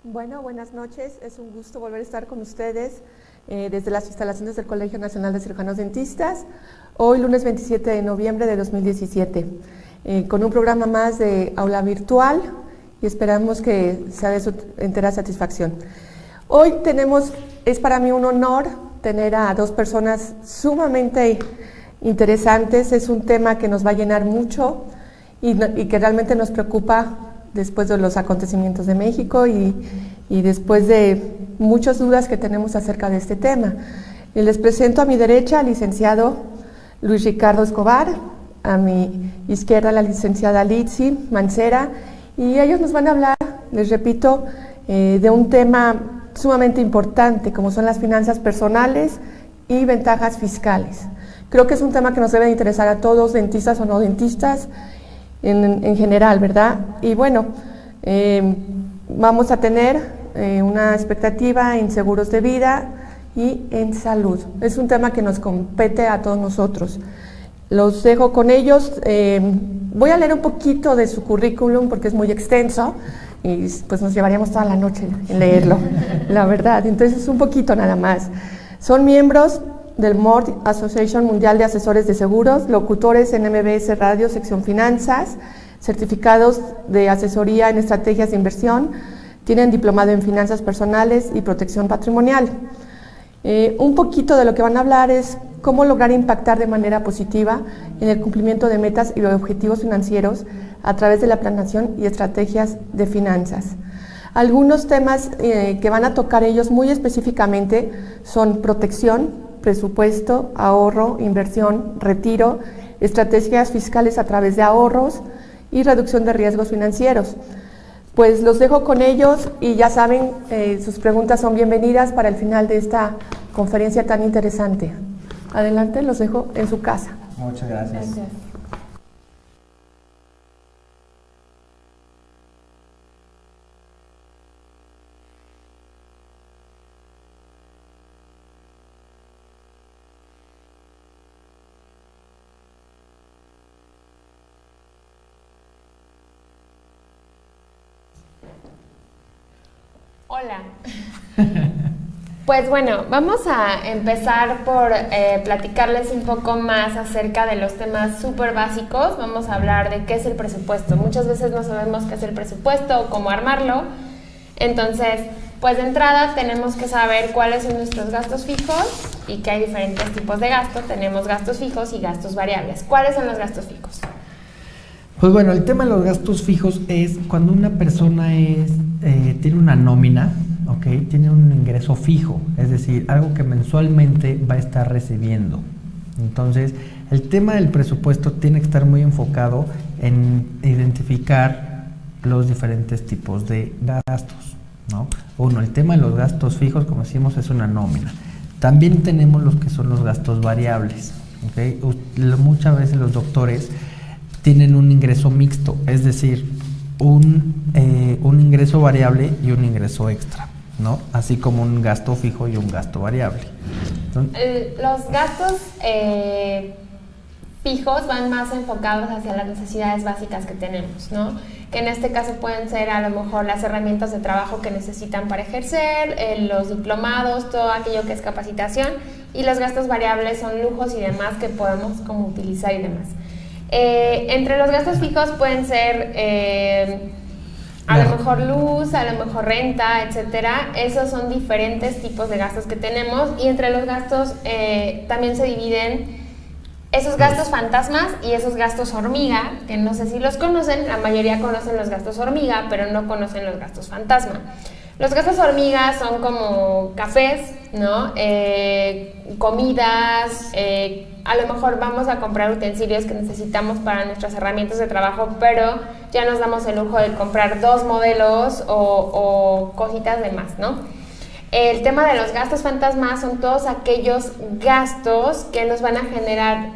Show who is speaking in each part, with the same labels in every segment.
Speaker 1: Bueno, buenas noches. Es un gusto volver a estar con ustedes desde las instalaciones del Colegio Nacional de Cirujanos Dentistas, hoy lunes 27 de noviembre de 2017, con un programa más de aula virtual y esperamos que sea de su entera satisfacción. Hoy es para mí un honor tener a dos personas sumamente interesantes. Es un tema que nos va a llenar mucho y que realmente nos preocupa después de los acontecimientos de México y después de muchas dudas que tenemos acerca de este tema. Y les presento a mi derecha al licenciado Luis Ricardo Escobar, a mi izquierda la licenciada Litsi Mancera, y ellos nos van a hablar, les repito, de un tema sumamente importante, como son las finanzas personales y ventajas fiscales. Creo que es un tema que nos debe interesar a todos, dentistas o no dentistas, en general, ¿verdad? Y bueno, vamos a tener una expectativa en seguros de vida y en salud. Es un tema que nos compete a todos nosotros. Los dejo con ellos. Voy a leer un poquito de su currículum porque es muy extenso y pues nos llevaríamos toda la noche en leerlo, la verdad. Entonces, un poquito nada más. Son miembros del MORD, Asociación Mundial de Asesores de Seguros, locutores en MBS Radio, sección Finanzas, certificados de asesoría en estrategias de inversión, tienen diplomado en finanzas personales y protección patrimonial. Un poquito de lo que van a hablar es cómo lograr impactar de manera positiva en el cumplimiento de metas y objetivos financieros a través de la planeación y estrategias de finanzas. Algunos temas que van a tocar ellos muy específicamente son protección, presupuesto, ahorro, inversión, retiro, estrategias fiscales a través de ahorros y reducción de riesgos financieros. Pues los dejo con ellos y ya saben, sus preguntas son bienvenidas para el final de esta conferencia tan interesante. Adelante, los dejo en su casa.
Speaker 2: Muchas gracias.
Speaker 1: Gracias.
Speaker 3: Hola. Pues bueno, vamos a empezar por platicarles un poco más acerca de los temas súper básicos. Vamos a hablar de qué es el presupuesto. Muchas veces no sabemos qué es el presupuesto o cómo armarlo. Entonces, pues de entrada tenemos que saber cuáles son nuestros gastos fijos y que hay diferentes tipos de gastos. Tenemos gastos fijos y gastos variables. ¿Cuáles son los gastos fijos?
Speaker 2: Pues bueno, el tema de los gastos fijos es cuando una persona tiene una nómina, ¿okay? Tiene un ingreso fijo, es decir, algo que mensualmente va a estar recibiendo. Entonces, el tema del presupuesto tiene que estar muy enfocado en identificar los diferentes tipos de gastos, ¿no? Uno, el tema de los gastos fijos, como decimos, es una nómina. También tenemos los que son los gastos variables, ¿okay? Muchas veces los doctores tienen un ingreso mixto, es decir, un ingreso variable y un ingreso extra, ¿no? Así como un gasto fijo y un gasto variable. Entonces,
Speaker 3: los gastos fijos van más enfocados hacia las necesidades básicas que tenemos, ¿no? Que en este caso pueden ser a lo mejor las herramientas de trabajo que necesitan para ejercer, los diplomados, todo aquello que es capacitación, y los gastos variables son lujos y demás que podemos como utilizar y demás. Entre los gastos fijos pueden ser a lo mejor luz, a lo mejor renta, etcétera. Esos son diferentes tipos de gastos que tenemos, y entre los gastos también se dividen esos gastos fantasmas y esos gastos hormiga, que no sé si los conocen. La mayoría conocen los gastos hormiga, pero no conocen los gastos fantasma. Los gastos hormiga son como cafés, ¿no? Comidas, a lo mejor vamos a comprar utensilios que necesitamos para nuestras herramientas de trabajo, pero ya nos damos el lujo de comprar 2 modelos o cositas de más, ¿no? El tema de los gastos fantasmas son todos aquellos gastos que nos van a generar,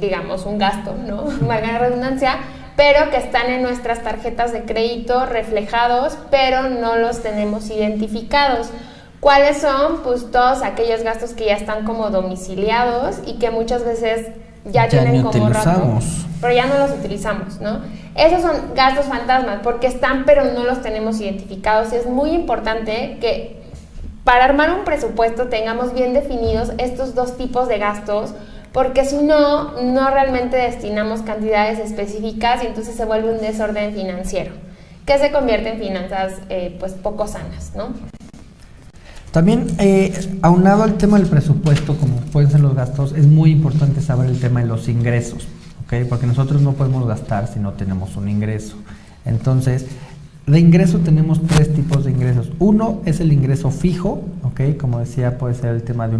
Speaker 3: digamos, un gasto, ¿no? Valga la redundancia, pero que están en nuestras tarjetas de crédito reflejados, pero no los tenemos identificados. ¿Cuáles son? Pues todos aquellos gastos que ya están como domiciliados y que muchas veces ya tienen como rato, pero ya no los utilizamos, ¿no? Esos son gastos fantasmas, porque están pero no los tenemos identificados. Y es muy importante que para armar un presupuesto tengamos bien definidos estos dos tipos de gastos, porque si no, no realmente destinamos cantidades específicas y entonces se vuelve un desorden financiero, que se convierte en finanzas pues poco sanas, ¿no?
Speaker 2: También, aunado al tema del presupuesto, como pueden ser los gastos, es muy importante saber el tema de los ingresos, ¿ok? Porque nosotros no podemos gastar si no tenemos un ingreso. Entonces, de ingreso tenemos tres tipos de ingresos. Uno es el ingreso fijo, ¿ok? Como decía, puede ser el tema de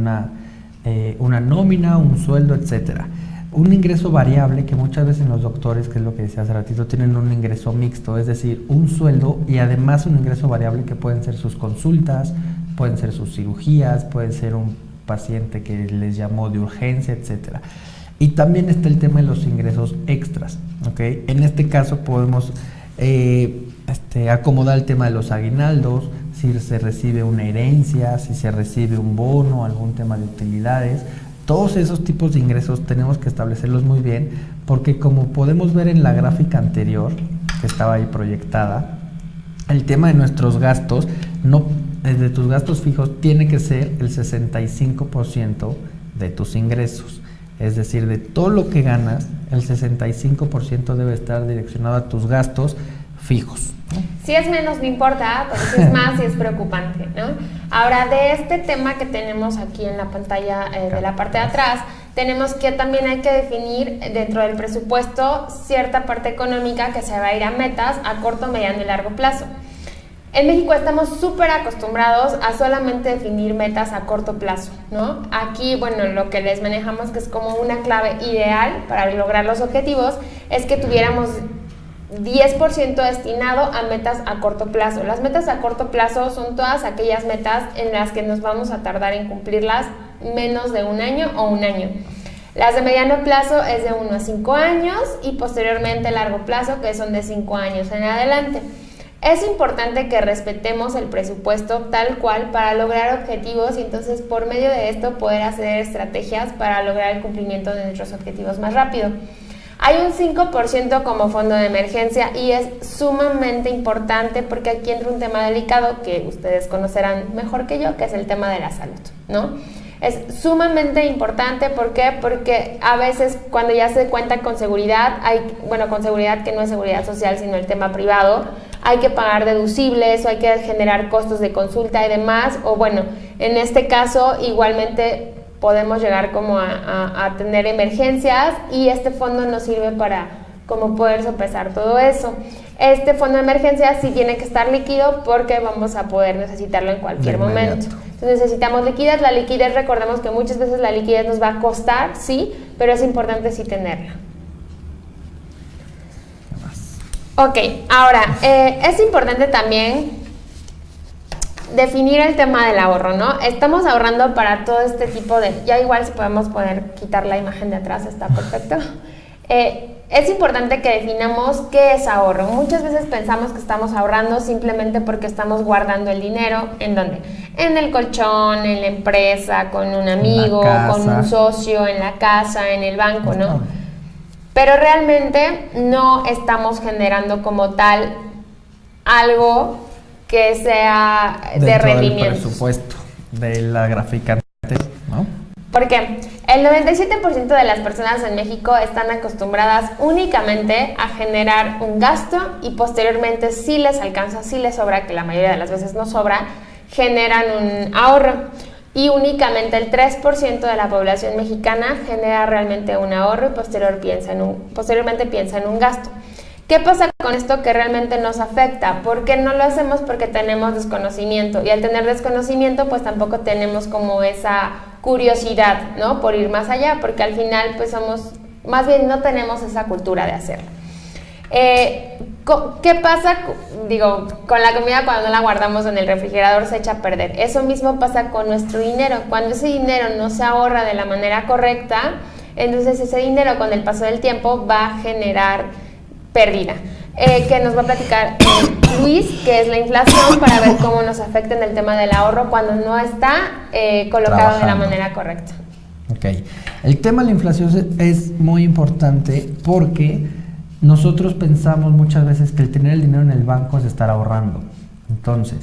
Speaker 2: una nómina, un sueldo, etcétera. Un ingreso variable, que muchas veces los doctores, que es lo que decía hace ratito, tienen un ingreso mixto, es decir, un sueldo y además un ingreso variable que pueden ser sus consultas, pueden ser sus cirugías, puede ser un paciente que les llamó de urgencia, etcétera. Y también está el tema de los ingresos extras, ¿ok? En este caso podemos acomodar el tema de los aguinaldos, si se recibe una herencia, si se recibe un bono, algún tema de utilidades. Todos esos tipos de ingresos tenemos que establecerlos muy bien, porque como podemos ver en la gráfica anterior, que estaba ahí proyectada, el tema de nuestros gastos, de tus gastos fijos, tiene que ser el 65% de tus ingresos. Es decir, de todo lo que ganas, el 65% debe estar direccionado a tus gastos fijos, ¿no?
Speaker 3: Si es menos no importa, pero si es más, sí es preocupante, ¿no? Ahora, de este tema que tenemos aquí en la pantalla de la parte de atrás, tenemos que también hay que definir dentro del presupuesto cierta parte económica que se va a ir a metas a corto, mediano y largo plazo. En México estamos súper acostumbrados a solamente definir metas a corto plazo, ¿no? Aquí, bueno, lo que les manejamos, que es como una clave ideal para lograr los objetivos, es que tuviéramos 10% destinado a metas a corto plazo. Las metas a corto plazo son todas aquellas metas en las que nos vamos a tardar en cumplirlas menos de un año o un año. Las de mediano plazo es de 1 a 5 años y posteriormente largo plazo, que son de 5 años en adelante. Es importante que respetemos el presupuesto tal cual para lograr objetivos y entonces por medio de esto poder hacer estrategias para lograr el cumplimiento de nuestros objetivos más rápido. Hay un 5% como fondo de emergencia y es sumamente importante porque aquí entra un tema delicado que ustedes conocerán mejor que yo, que es el tema de la salud, ¿no? Es sumamente importante, ¿por qué? Porque a veces cuando ya se cuenta con seguridad, con seguridad que no es seguridad social, sino el tema privado, hay que pagar deducibles o hay que generar costos de consulta y demás, o bueno, en este caso igualmente podemos llegar como a tener emergencias y este fondo nos sirve para como poder sopesar todo eso. Este fondo de emergencia sí tiene que estar líquido porque vamos a poder necesitarlo en cualquier momento. Entonces necesitamos liquidez. La liquidez, recordemos que muchas veces la liquidez nos va a costar, sí, pero es importante sí tenerla. Ok, ahora, es importante también definir el tema del ahorro, ¿no? Estamos ahorrando para todo este tipo de... Ya igual si podemos poder quitar la imagen de atrás, está perfecto. Es importante que definamos qué es ahorro. Muchas veces pensamos que estamos ahorrando simplemente porque estamos guardando el dinero. ¿En dónde? En el colchón, en la empresa, con un amigo, con un socio, en la casa, en el banco, ¿no? Pero realmente no estamos generando como tal algo que sea de rendimiento.
Speaker 2: Del presupuesto de la gráfica, ¿no?
Speaker 3: Porque el 97% de las personas en México están acostumbradas únicamente a generar un gasto y posteriormente si les alcanza, si les sobra, que la mayoría de las veces no sobra, generan un ahorro. Y únicamente el 3% de la población mexicana genera realmente un ahorro y posteriormente piensa en un gasto. ¿Qué pasa con esto que realmente nos afecta? ¿Por qué no lo hacemos? Porque tenemos desconocimiento y al tener desconocimiento pues tampoco tenemos como esa curiosidad, ¿no? Por ir más allá, porque al final pues más bien no tenemos esa cultura de hacerlo. ¿Qué pasa? Con la comida cuando no la guardamos en el refrigerador se echa a perder. Eso mismo pasa con nuestro dinero. Cuando ese dinero no se ahorra de la manera correcta, entonces ese dinero con el paso del tiempo va a generar pérdida. Que nos va a platicar Luis, que es la inflación, para ver cómo nos afecta en el tema del ahorro cuando no está colocado de la manera correcta.
Speaker 2: Ok. El tema de la inflación es muy importante porque nosotros pensamos muchas veces que el tener el dinero en el banco es estar ahorrando. Entonces,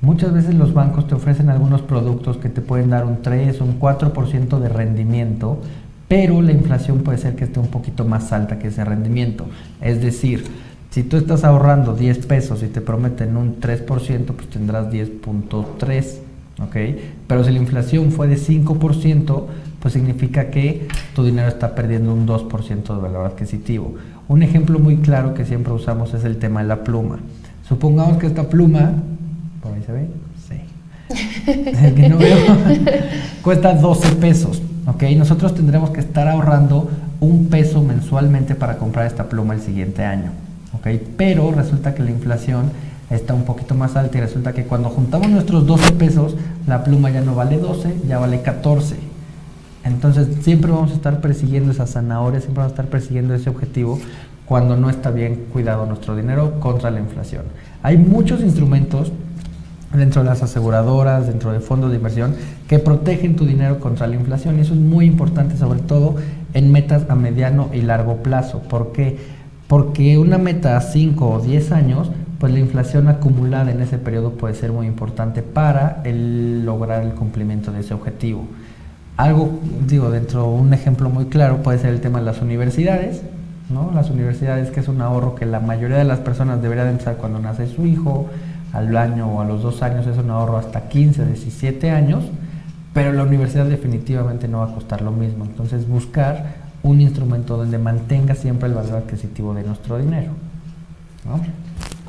Speaker 2: muchas veces los bancos te ofrecen algunos productos que te pueden dar un 3 o un 4% de rendimiento, pero la inflación puede ser que esté un poquito más alta que ese rendimiento. Es decir, si tú estás ahorrando 10 pesos y te prometen un 3%, pues tendrás 10.3, ¿ok? Pero si la inflación fue de 5%, pues significa que tu dinero está perdiendo un 2% de valor adquisitivo. Un ejemplo muy claro que siempre usamos es el tema de la pluma. Supongamos que esta pluma, ¿por ahí se ve? Sí. El que no veo, cuesta 12 pesos, ¿ok? Nosotros tendremos que estar ahorrando un peso mensualmente para comprar esta pluma el siguiente año, ¿ok? Pero resulta que la inflación está un poquito más alta y resulta que cuando juntamos nuestros 12 pesos, la pluma ya no vale 12, ya vale 14. Entonces siempre vamos a estar persiguiendo esa zanahoria, siempre vamos a estar persiguiendo ese objetivo cuando no está bien cuidado nuestro dinero contra la inflación. Hay muchos instrumentos dentro de las aseguradoras, dentro de fondos de inversión, que protegen tu dinero contra la inflación, y eso es muy importante, sobre todo en metas a mediano y largo plazo. ¿Por qué? Porque una meta a 5 o 10 años, pues la inflación acumulada en ese periodo puede ser muy importante para lograr el cumplimiento de ese objetivo. Algo, un ejemplo muy claro puede ser el tema de las universidades, ¿no? Las universidades, que es un ahorro que la mayoría de las personas debería de empezar cuando nace su hijo, al año o a los 2 años, es un ahorro hasta 15, 17 años, pero la universidad definitivamente no va a costar lo mismo. Entonces buscar un instrumento donde mantenga siempre el valor adquisitivo de nuestro dinero, ¿no?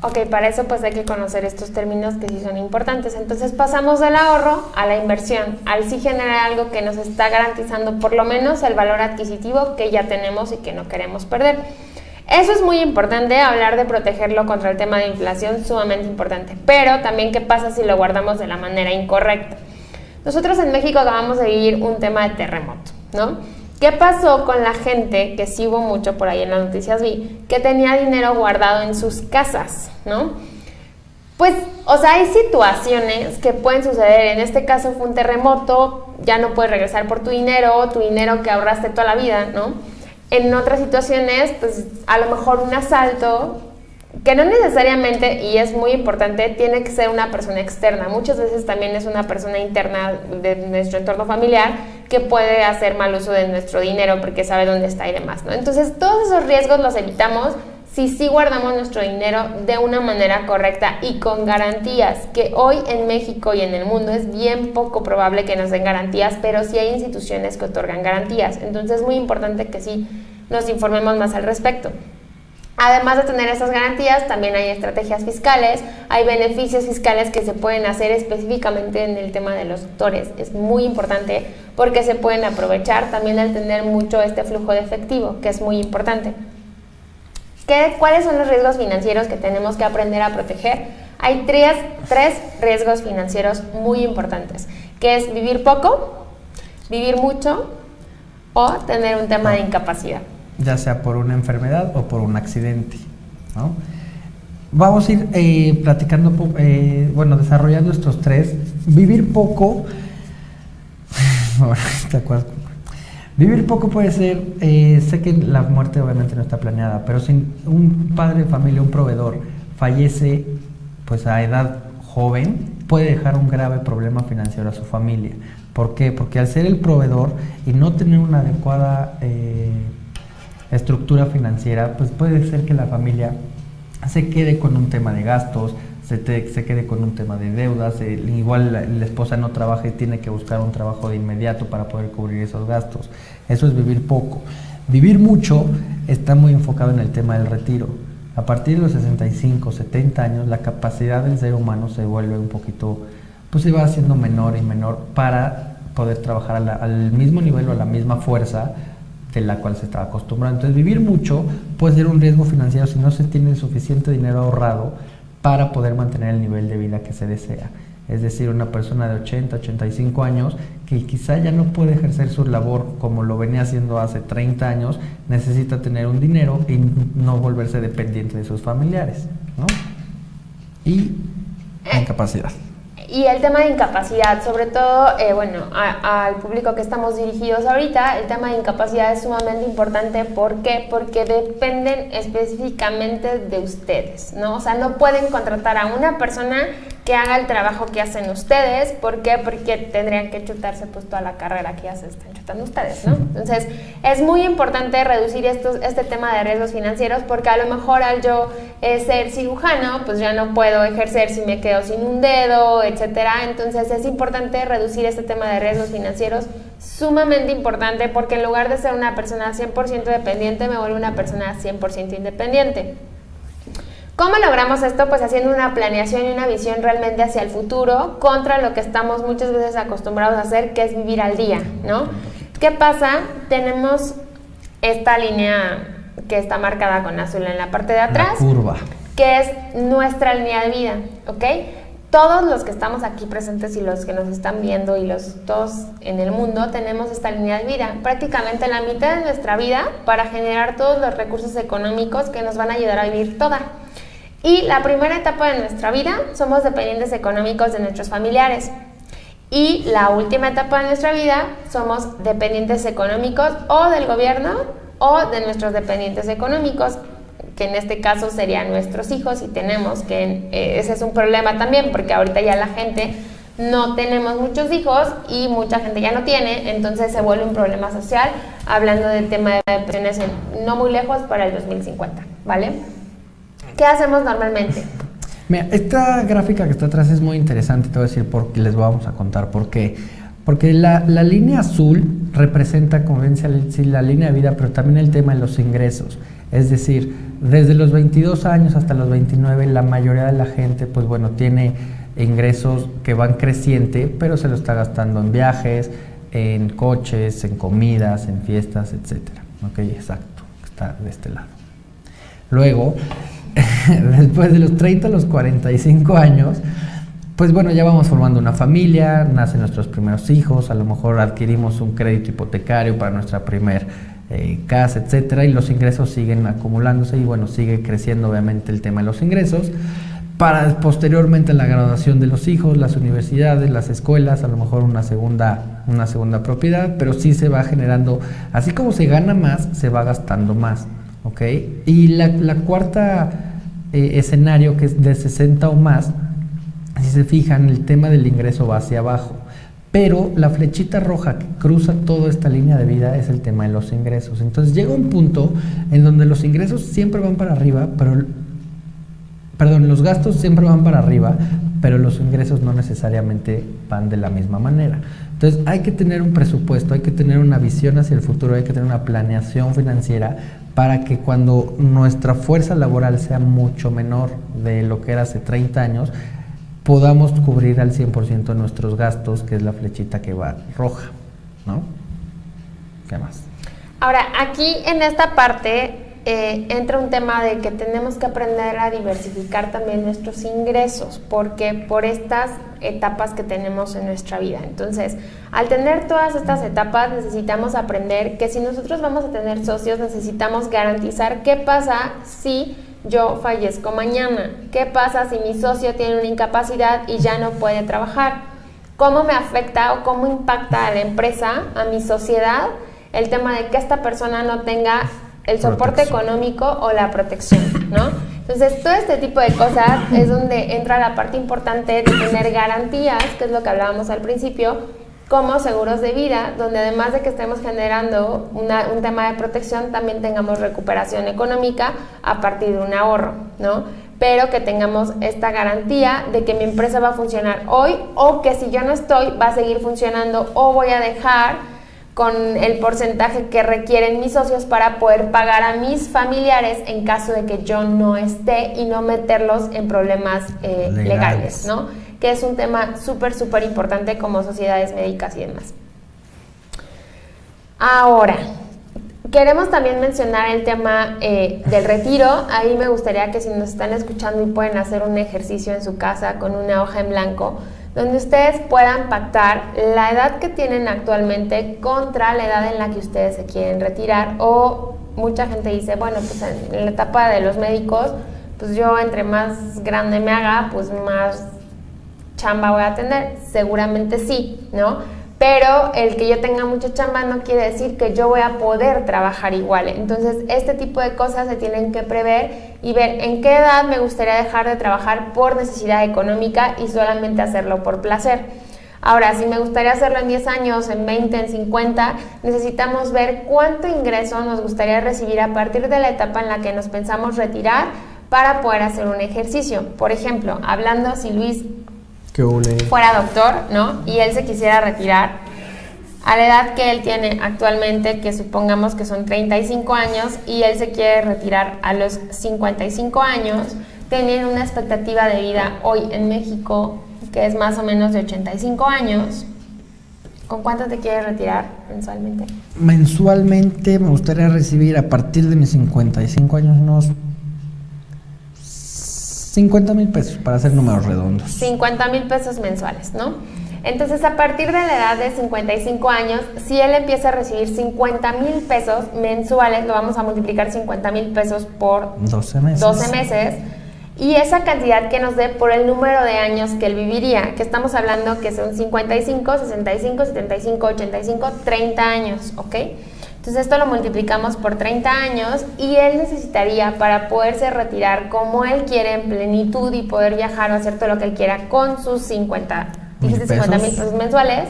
Speaker 3: Ok, para eso pues hay que conocer estos términos que sí son importantes. Entonces pasamos del ahorro a la inversión, al sí generar algo que nos está garantizando por lo menos el valor adquisitivo que ya tenemos y que no queremos perder. Eso es muy importante, hablar de protegerlo contra el tema de inflación, sumamente importante. Pero también, ¿qué pasa si lo guardamos de la manera incorrecta? Nosotros en México acabamos de vivir un tema de terremoto, ¿no? ¿Qué pasó con la gente, que sí hubo mucho por ahí en las noticias vi, que tenía dinero guardado en sus casas, ¿no? Pues, o sea, hay situaciones que pueden suceder. En este caso fue un terremoto, ya no puedes regresar por tu dinero que ahorraste toda la vida, ¿no? En otras situaciones, pues a lo mejor un asalto, que no necesariamente, y es muy importante, tiene que ser una persona externa. Muchas veces también es una persona interna de nuestro entorno familiar que puede hacer mal uso de nuestro dinero porque sabe dónde está y demás, ¿no? Entonces, todos esos riesgos los evitamos si sí guardamos nuestro dinero de una manera correcta y con garantías, que hoy en México y en el mundo es bien poco probable que nos den garantías, pero sí hay instituciones que otorgan garantías. Entonces, es muy importante que sí nos informemos más al respecto. Además de tener esas garantías, también hay estrategias fiscales, hay beneficios fiscales que se pueden hacer específicamente en el tema de los doctores. Es muy importante porque se pueden aprovechar también al tener mucho este flujo de efectivo, que es muy importante. ¿Cuáles son los riesgos financieros que tenemos que aprender a proteger? Hay tres riesgos financieros muy importantes, que es vivir poco, vivir mucho o tener un tema de incapacidad.
Speaker 2: Ya sea por una enfermedad o por un accidente, ¿no? Vamos a ir platicando, desarrollando estos tres. Vivir poco, ¿te acuerdas? Vivir poco puede ser, sé que la muerte obviamente no está planeada, pero si un padre de familia, un proveedor, fallece pues a edad joven, puede dejar un grave problema financiero a su familia. ¿Por qué? Porque al ser el proveedor y no tener una adecuada estructura financiera, pues puede ser que la familia se quede con un tema de gastos, se quede con un tema de deudas, igual la esposa no trabaja y tiene que buscar un trabajo de inmediato para poder cubrir esos gastos. Eso es vivir poco. Vivir mucho está muy enfocado en el tema del retiro. A partir de los 65, 70 años, la capacidad del ser humano se vuelve un poquito, pues se va haciendo menor y menor para poder trabajar al mismo nivel o a la misma fuerza de la cual se estaba acostumbrado. Entonces, vivir mucho puede ser un riesgo financiero si no se tiene suficiente dinero ahorrado para poder mantener el nivel de vida que se desea. Es decir, una persona de 80, 85 años que quizá ya no puede ejercer su labor como lo venía haciendo hace 30 años, necesita tener un dinero y no volverse dependiente de sus familiares, ¿no? Y incapacidad.
Speaker 3: Y el tema de incapacidad, sobre todo, al público que estamos dirigidos ahorita, el tema de incapacidad es sumamente importante. ¿Por qué? Porque dependen específicamente de ustedes, ¿no? O sea, no pueden contratar a una persona que haga el trabajo que hacen ustedes. ¿Por qué? Porque tendrían que chutarse pues toda la carrera que ya se están chutando ustedes, ¿no? Entonces, es muy importante reducir este tema de riesgos financieros, porque a lo mejor al yo ser cirujano, pues ya no puedo ejercer si me quedo sin un dedo, etcétera. Entonces, es importante reducir este tema de riesgos financieros, sumamente importante, porque en lugar de ser una persona 100% dependiente, me vuelvo una persona 100% independiente. ¿Cómo logramos esto? Pues haciendo una planeación y una visión realmente hacia el futuro, contra lo que estamos muchas veces acostumbrados a hacer, que es vivir al día, ¿no? ¿Qué pasa? Tenemos esta línea que está marcada con azul en la parte de atrás,
Speaker 2: la curva,
Speaker 3: que es nuestra línea de vida, ¿ok? Todos los que estamos aquí presentes y los que nos están viendo y todos en el mundo tenemos esta línea de vida, prácticamente la mitad de nuestra vida, para generar todos los recursos económicos que nos van a ayudar a vivir toda. Y la primera etapa de nuestra vida somos dependientes económicos de nuestros familiares. Y la última etapa de nuestra vida somos dependientes económicos o del gobierno o de nuestros dependientes económicos, que en este caso serían nuestros hijos, y tenemos que, ese es un problema también, porque ahorita ya la gente no tenemos muchos hijos y mucha gente ya no tiene, entonces se vuelve un problema social, hablando del tema de pensiones no muy lejos para el 2050, ¿vale? ¿Qué hacemos normalmente?
Speaker 2: Mira, esta gráfica que está atrás es muy interesante, te voy a decir por qué, les vamos a contar por qué. Porque la línea azul representa, como bien se la línea de vida, pero también el tema de los ingresos. Es decir, desde los 22 años hasta los 29, la mayoría de la gente, pues bueno, tiene ingresos que van creciente, pero se lo está gastando en viajes, en coches, en comidas, en fiestas, etcétera. Ok, exacto, está de este lado. Luego, después de los 30 a los 45 años, pues bueno, ya vamos formando una familia, nacen nuestros primeros hijos, a lo mejor adquirimos un crédito hipotecario para nuestra primer casa, etcétera, y los ingresos siguen acumulándose y bueno, sigue creciendo obviamente el tema de los ingresos. Para posteriormente la graduación de los hijos, las universidades, las escuelas, a lo mejor una segunda propiedad, pero sí se va generando, así como se gana más, se va gastando más. ¿Ok? Y la cuarta escenario, que es de 60 o más, si se fijan, el tema del ingreso va hacia abajo, pero la flechita roja que cruza toda esta línea de vida es el tema de los ingresos. Entonces llega un punto en donde los ingresos siempre van para arriba, los gastos siempre van para arriba, pero los ingresos no necesariamente van de la misma manera. Entonces hay que tener un presupuesto, hay que tener una visión hacia el futuro, hay que tener una planeación financiera para que cuando nuestra fuerza laboral sea mucho menor de lo que era hace 30 años, podamos cubrir al 100% nuestros gastos, que es la flechita que va roja, ¿no? ¿Qué más?
Speaker 3: Ahora, aquí en esta parte entra un tema de que tenemos que aprender a diversificar también nuestros ingresos, porque por estas etapas que tenemos en nuestra vida. Entonces, al tener todas estas etapas, necesitamos aprender que si nosotros vamos a tener socios, necesitamos garantizar qué pasa si yo fallezco mañana, qué pasa si mi socio tiene una incapacidad y ya no puede trabajar, cómo me afecta o cómo impacta a la empresa, a mi sociedad, el tema de que esta persona no tenga el soporte económico o la protección, ¿no? Entonces, todo este tipo de cosas es donde entra la parte importante de tener garantías, que es lo que hablábamos al principio, como seguros de vida, donde además de que estemos generando un tema de protección, también tengamos recuperación económica a partir de un ahorro, ¿no? Pero que tengamos esta garantía de que mi empresa va a funcionar hoy, o que si yo no estoy, va a seguir funcionando, o voy a dejar con el porcentaje que requieren mis socios para poder pagar a mis familiares en caso de que yo no esté y no meterlos en problemas legales, ¿no? Que es un tema súper importante como sociedades médicas y demás. Ahora, queremos también mencionar el tema del retiro. Ahí me gustaría que si nos están escuchando y pueden hacer un ejercicio en su casa con una hoja en blanco, donde ustedes puedan pactar la edad que tienen actualmente contra la edad en la que ustedes se quieren retirar. O mucha gente dice, bueno, pues en la etapa de los médicos, pues yo entre más grande me haga, pues más chamba voy a tener? Seguramente sí, ¿no? Pero el que yo tenga mucha chamba no quiere decir que yo voy a poder trabajar igual. Entonces, este tipo de cosas se tienen que prever y ver en qué edad me gustaría dejar de trabajar por necesidad económica y solamente hacerlo por placer. Ahora, si me gustaría hacerlo en 10 años, en 20, en 50, necesitamos ver cuánto ingreso nos gustaría recibir a partir de la etapa en la que nos pensamos retirar para poder hacer un ejercicio. Por ejemplo, hablando si Luis fuera doctor, ¿no? Y él se quisiera retirar a la edad que él tiene actualmente, que supongamos que son 35 años, y él se quiere retirar a los 55 años, teniendo una expectativa de vida hoy en México que es más o menos de 85 años. ¿Con cuánto te quieres retirar mensualmente?
Speaker 2: Mensualmente me gustaría recibir a partir de mis 55 años unos 50,000 pesos, para hacer números redondos.
Speaker 3: 50,000 pesos mensuales, ¿no? Entonces, a partir de la edad de 55 años, si él empieza a recibir 50,000 pesos mensuales, lo vamos a multiplicar 50,000 pesos por
Speaker 2: 12 meses.
Speaker 3: 12 meses. Y esa cantidad que nos dé por el número de años que él viviría, que estamos hablando que son 55, 65, 75, 85, 30 años, ¿ok? Entonces esto lo multiplicamos por 30 años y él necesitaría, para poderse retirar como él quiere en plenitud y poder viajar o hacer todo lo que él quiera con sus 50,000 pesos mensuales,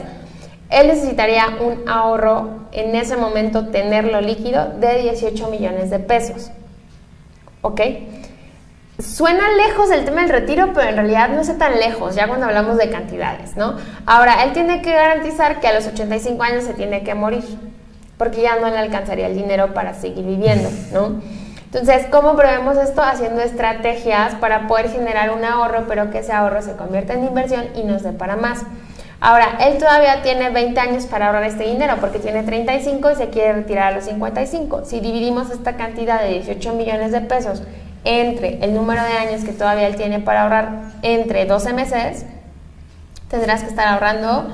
Speaker 3: él necesitaría un ahorro en ese momento, tenerlo líquido, de 18 millones de pesos, ¿ok? Suena lejos el tema del retiro, pero en realidad no está tan lejos, ya cuando hablamos de cantidades, ¿no? Ahora, él tiene que garantizar que a los 85 años se tiene que morir, porque ya no le alcanzaría el dinero para seguir viviendo, ¿no? Entonces, ¿cómo prevemos esto? Haciendo estrategias para poder generar un ahorro, pero que ese ahorro se convierta en inversión y nos dé para más. Ahora, él todavía tiene 20 años para ahorrar este dinero, porque tiene 35 y se quiere retirar a los 55. Si dividimos esta cantidad de 18 millones de pesos entre el número de años que todavía él tiene para ahorrar entre 12 meses, tendrás que estar ahorrando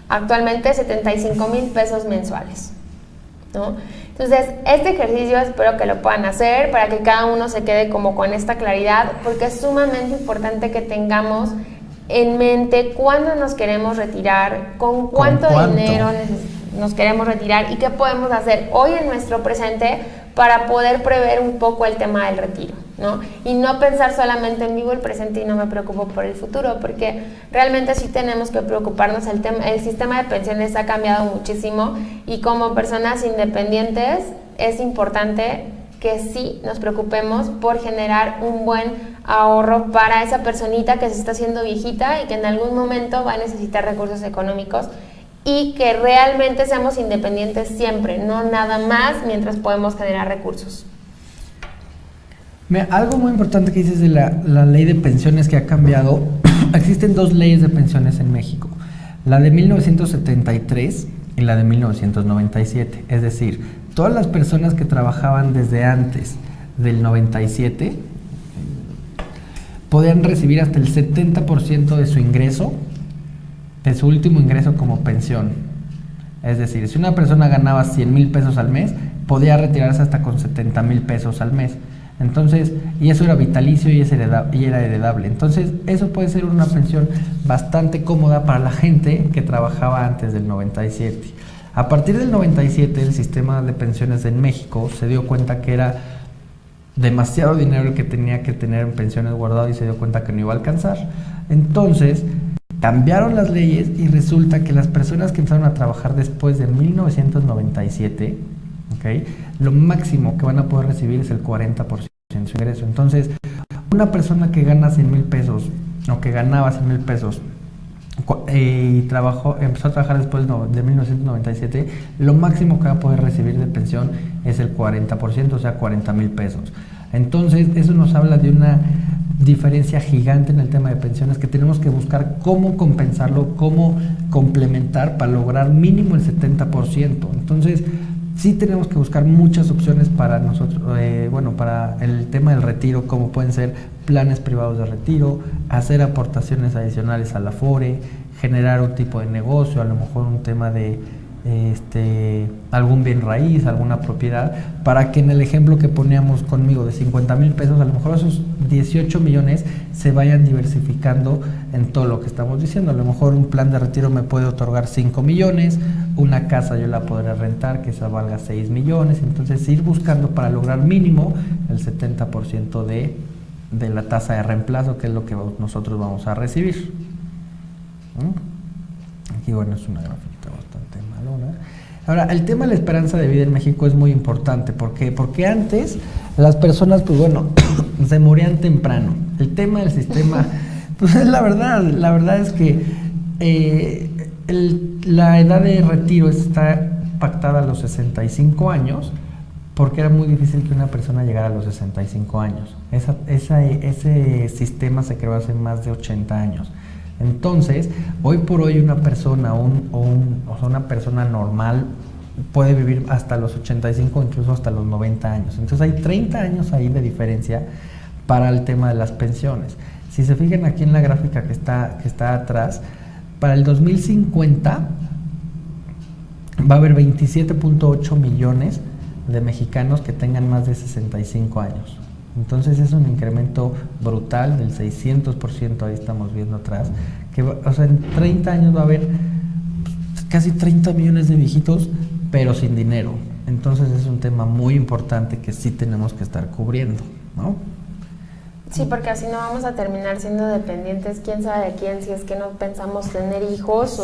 Speaker 3: actualmente 75,000 pesos mensuales, ¿no? Entonces, este ejercicio espero que lo puedan hacer para que cada uno se quede como con esta claridad, porque es sumamente importante que tengamos en mente cuándo nos queremos retirar, con cuánto dinero nos queremos retirar y qué podemos hacer hoy en nuestro presente para poder prever un poco el tema del retiro, ¿no? Y no pensar solamente en vivo el presente y no me preocupo por el futuro, porque realmente sí tenemos que preocuparnos. El sistema de pensiones ha cambiado muchísimo y como personas independientes es importante que sí nos preocupemos por generar un buen ahorro para esa personita que se está haciendo viejita y que en algún momento va a necesitar recursos económicos, y que realmente seamos independientes siempre, no nada más mientras podemos generar recursos.
Speaker 2: Mira, algo muy importante que dices de la ley de pensiones que ha cambiado. Existen dos leyes de pensiones en México, la de 1973 y la de 1997. Es decir, todas las personas que trabajaban desde antes del 97 podían recibir hasta el 70% de su ingreso, de su último ingreso, como pensión. Es decir, si una persona ganaba 100,000 pesos al mes, podía retirarse hasta con 70,000 pesos al mes. Entonces, y eso era vitalicio y era heredable. Entonces, eso puede ser una pensión bastante cómoda para la gente que trabajaba antes del 97. A partir del 97, el sistema de pensiones en México se dio cuenta que era demasiado dinero el que tenía que tener en pensiones guardado y se dio cuenta que no iba a alcanzar. Entonces, cambiaron las leyes y resulta que las personas que empezaron a trabajar después de 1997, ¿okay?, lo máximo que van a poder recibir es el 40% de su ingreso. Entonces, una persona que gana 100,000 pesos o que ganaba 100,000 pesos y empezó a trabajar después de 1997, lo máximo que va a poder recibir de pensión es el 40%, o sea, 40,000 pesos. Entonces, eso nos habla de una diferencia gigante en el tema de pensiones, que tenemos que buscar cómo compensarlo, cómo complementar para lograr mínimo el 70%. Entonces, sí tenemos que buscar muchas opciones para nosotros, para el tema del retiro, como pueden ser planes privados de retiro, hacer aportaciones adicionales a la Afore, generar un tipo de negocio, a lo mejor un tema de algún bien raíz, alguna propiedad, para que en el ejemplo que poníamos conmigo de 50,000 pesos, a lo mejor esos 18 millones se vayan diversificando en todo lo que estamos diciendo. A lo mejor un plan de retiro me puede otorgar 5 millones, una casa yo la podré rentar que esa valga 6 millones, entonces ir buscando para lograr mínimo el 70% de la tasa de reemplazo, que es lo que nosotros vamos a recibir. Aquí, bueno, es una gráfica bastante malona. Ahora, el tema de la esperanza de vida en México es muy importante. ¿Por qué? Porque antes las personas, pues bueno, se morían temprano. El tema del sistema, pues es la verdad es que la edad de retiro está pactada a los 65 años, porque era muy difícil que una persona llegara a los 65 años. Ese sistema se creó hace más de 80 años. Entonces, hoy por hoy una persona una persona normal puede vivir hasta los 85, incluso hasta los 90 años. Entonces hay 30 años ahí de diferencia para el tema de las pensiones. Si se fijan aquí en la gráfica que está atrás, para el 2050 va a haber 27.8 millones de mexicanos que tengan más de 65 años. Entonces es un incremento brutal del 600%, ahí estamos viendo atrás, que en 30 años va a haber casi 30 millones de viejitos, pero sin dinero. Entonces es un tema muy importante que sí tenemos que estar cubriendo, ¿no?
Speaker 3: Sí, porque así no vamos a terminar siendo dependientes, quién sabe de quién, si es que no pensamos tener hijos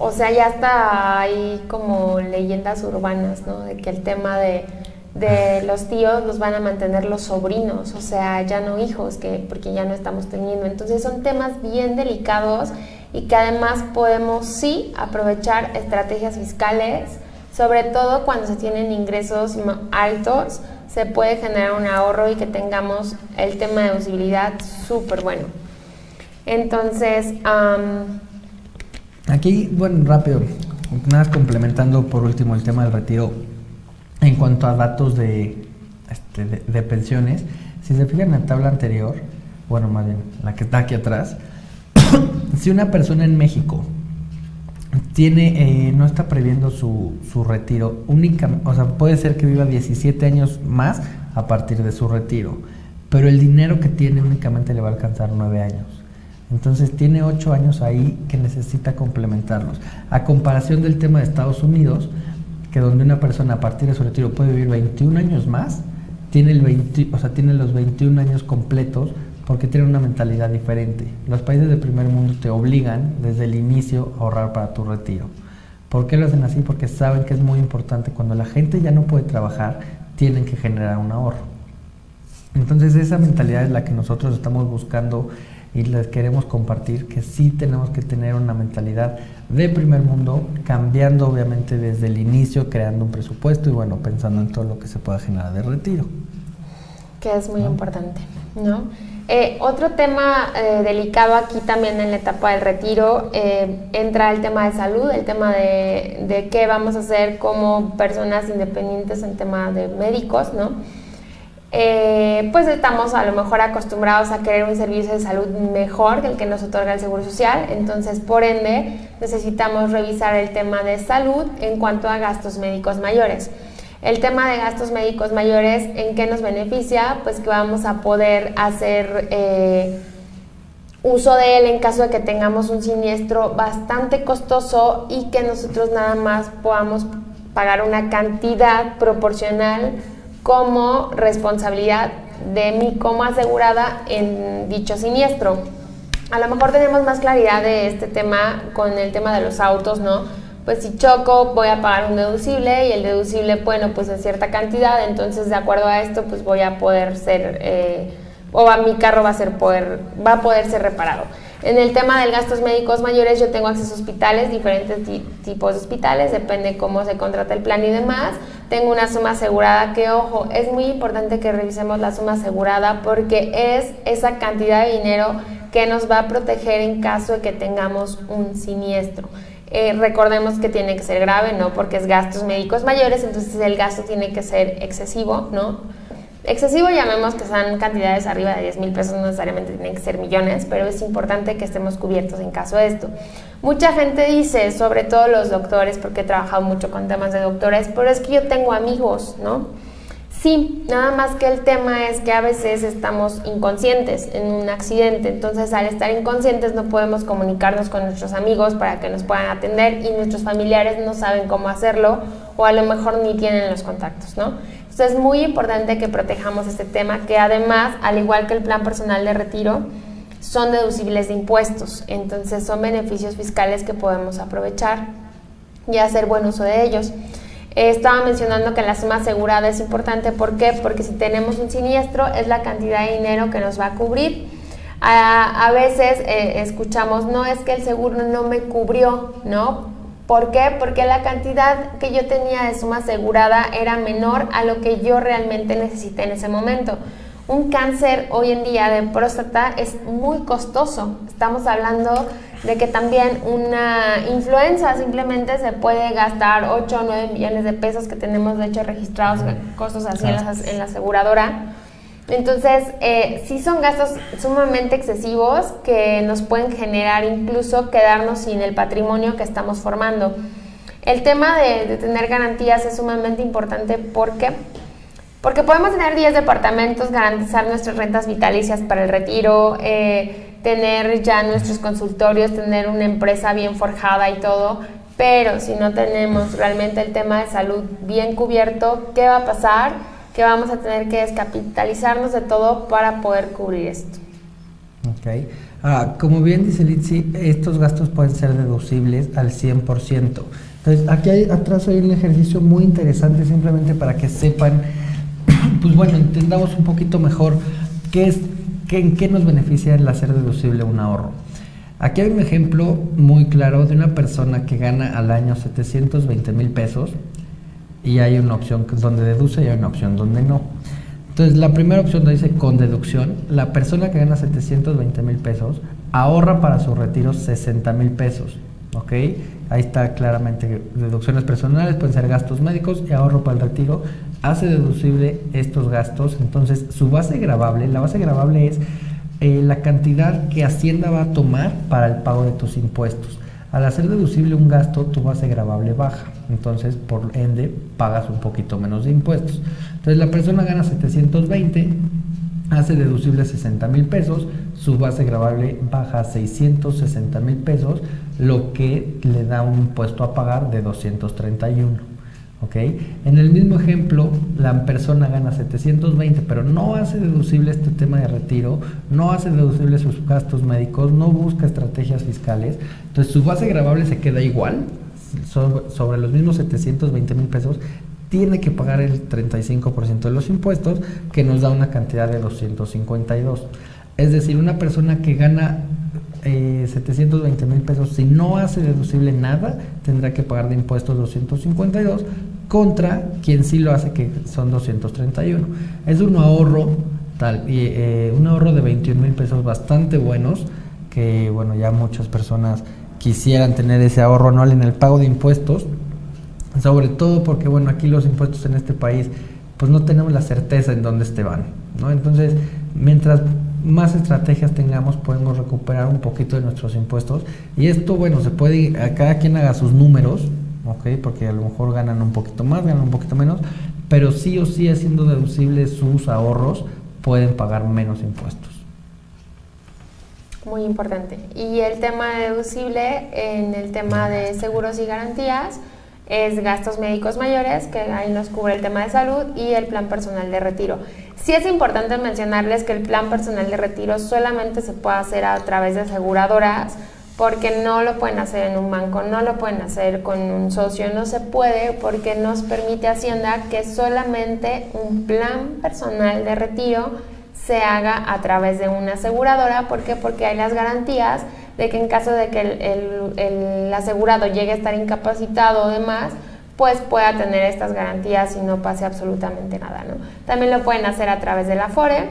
Speaker 3: o sea, ya está ahí como leyendas urbanas, ¿no? De que el tema de los tíos los van a mantener los sobrinos, o sea, ya no hijos, porque ya no estamos teniendo. Entonces son temas bien delicados y que además podemos sí aprovechar estrategias fiscales, sobre todo cuando se tienen ingresos altos, se puede generar un ahorro y que tengamos el tema de deducibilidad súper bueno. Entonces,
Speaker 2: aquí, bueno, rápido, nada más complementando por último el tema del retiro. En cuanto a datos de pensiones, si se fijan en la tabla anterior, bueno, más bien la que está aquí atrás, si una persona en México no está previendo su retiro, o sea, puede ser que viva 17 años más a partir de su retiro, pero el dinero que tiene únicamente le va a alcanzar 9 años. Entonces tiene 8 años ahí que necesita complementarlos. A comparación del tema de Estados Unidos, que donde una persona a partir de su retiro puede vivir 21 años más, tiene los 21 años completos porque tiene una mentalidad diferente. Los países del primer mundo te obligan desde el inicio a ahorrar para tu retiro. ¿Por qué lo hacen así? Porque saben que es muy importante. Cuando la gente ya no puede trabajar, tienen que generar un ahorro. Entonces esa mentalidad es la que nosotros estamos buscando y les queremos compartir, que sí tenemos que tener una mentalidad de primer mundo, cambiando obviamente desde el inicio, creando un presupuesto y bueno, pensando en todo lo que se pueda generar de retiro.
Speaker 3: Que es muy importante, ¿no? Otro tema delicado aquí también en la etapa del retiro, entra el tema de salud, el tema de qué vamos a hacer como personas independientes en tema de médicos, ¿no? Pues estamos a lo mejor acostumbrados a querer un servicio de salud mejor que el que nos otorga el Seguro Social, entonces por ende necesitamos revisar el tema de salud en cuanto a gastos médicos mayores. El tema de gastos médicos mayores, ¿en qué nos beneficia? Pues que vamos a poder hacer uso de él en caso de que tengamos un siniestro bastante costoso y que nosotros nada más podamos pagar una cantidad proporcional como responsabilidad de mí como asegurada en dicho siniestro. A lo mejor tenemos más claridad de este tema con el tema de los autos, ¿no? Pues si choco voy a pagar un deducible y el deducible, bueno, pues es cierta cantidad, entonces de acuerdo a esto pues voy a poder ser, mi carro va a poder ser reparado. En el tema de gastos médicos mayores yo tengo acceso a hospitales, diferentes tipos de hospitales, depende cómo se contrata el plan y demás. Tengo una suma asegurada que, ojo, es muy importante que revisemos la suma asegurada porque es esa cantidad de dinero que nos va a proteger en caso de que tengamos un siniestro. Recordemos que tiene que ser grave, ¿no? Porque es gastos médicos mayores, entonces el gasto tiene que ser excesivo, ¿no? excesivo, llamemos que sean cantidades arriba de 10,000 pesos, no necesariamente tienen que ser millones, pero es importante que estemos cubiertos en caso de esto. Mucha gente dice, sobre todo los doctores, porque he trabajado mucho con temas de doctores, pero es que yo tengo amigos, ¿no? Sí, nada más que el tema es que a veces estamos inconscientes en un accidente, entonces al estar inconscientes no podemos comunicarnos con nuestros amigos para que nos puedan atender y nuestros familiares no saben cómo hacerlo o a lo mejor ni tienen los contactos, ¿no? Entonces es muy importante que protejamos este tema, que además, al igual que el plan personal de retiro, son deducibles de impuestos, entonces son beneficios fiscales que podemos aprovechar y hacer buen uso de ellos. Estaba mencionando que la suma asegurada es importante, ¿por qué? Porque si tenemos un siniestro es la cantidad de dinero que nos va a cubrir. A veces escuchamos, no, es que el seguro no me cubrió, ¿no? ¿Por qué? Porque la cantidad que yo tenía de suma asegurada era menor a lo que yo realmente necesité en ese momento. Un cáncer hoy en día de próstata es muy costoso. Estamos hablando de que también una influenza simplemente se puede gastar 8 o 9 millones de pesos, que tenemos de hecho registrados costos así en la aseguradora. Entonces, sí son gastos sumamente excesivos que nos pueden generar incluso quedarnos sin el patrimonio que estamos formando. El tema de tener garantías es sumamente importante porque podemos tener 10 departamentos, garantizar nuestras rentas vitalicias para el retiro, tener ya nuestros consultorios, tener una empresa bien forjada y todo, pero si no tenemos realmente el tema de salud bien cubierto, ¿qué va a pasar? Que vamos a tener que descapitalizarnos de todo para poder cubrir esto.
Speaker 2: Ok. Como bien dice Litsi, estos gastos pueden ser deducibles al 100%. Entonces, aquí atrás hay un ejercicio muy interesante simplemente para que sepan, pues bueno, entendamos un poquito mejor en qué nos beneficia el hacer deducible un ahorro. Aquí hay un ejemplo muy claro de una persona que gana al año 720,000 pesos y hay una opción donde deduce y hay una opción donde no. Entonces, la primera opción donde dice con deducción, la persona que gana 720,000 pesos ahorra para su retiro 60,000 pesos. ¿Ok? Ahí está claramente deducciones personales, pueden ser gastos médicos y ahorro para el retiro. Hace deducible estos gastos, entonces su base gravable, la base gravable es la cantidad que Hacienda va a tomar para el pago de tus impuestos. Al hacer deducible un gasto, tu base gravable baja, entonces por ende pagas un poquito menos de impuestos. Entonces la persona gana 720, hace deducible 60,000 pesos, su base gravable baja a 660,000 pesos, lo que le da un impuesto a pagar de 231. ¿Ok? En el mismo ejemplo, la persona gana 720, pero no hace deducible este tema de retiro, no hace deducible sus gastos médicos, no busca estrategias fiscales, entonces su base gravable se queda igual, sobre los mismos 720,000 pesos, tiene que pagar el 35% de los impuestos, que nos da una cantidad de 252. Es decir, una persona que gana 720,000 pesos, si no hace deducible nada, tendrá que pagar de impuestos 252 contra quien sí lo hace, que son 231. Es un ahorro un ahorro de 21,000 pesos bastante buenos, que bueno, ya muchas personas quisieran tener ese ahorro anual en el pago de impuestos, sobre todo porque bueno, aquí los impuestos en este país pues no tenemos la certeza en dónde van, ¿no? Entonces, mientras más estrategias tengamos, podemos recuperar un poquito de nuestros impuestos, y esto, bueno, se puede, a cada quien haga sus números, ¿ok? Porque a lo mejor ganan un poquito más, ganan un poquito menos, pero sí o sí, haciendo deducibles sus ahorros, pueden pagar menos impuestos.
Speaker 3: Muy importante. Y el tema deducible en el tema de seguros y garantías es gastos médicos mayores, que ahí nos cubre el tema de salud, y el plan personal de retiro. Sí es importante mencionarles que el plan personal de retiro solamente se puede hacer a través de aseguradoras, porque no lo pueden hacer en un banco, no lo pueden hacer con un socio, no se puede, porque nos permite Hacienda que solamente un plan personal de retiro se haga a través de una aseguradora. ¿Por qué? Porque hay las garantías de que en caso de que el asegurado llegue a estar incapacitado o demás, pues pueda tener estas garantías y no pase absolutamente nada, ¿no? También lo pueden hacer a través de la Afore.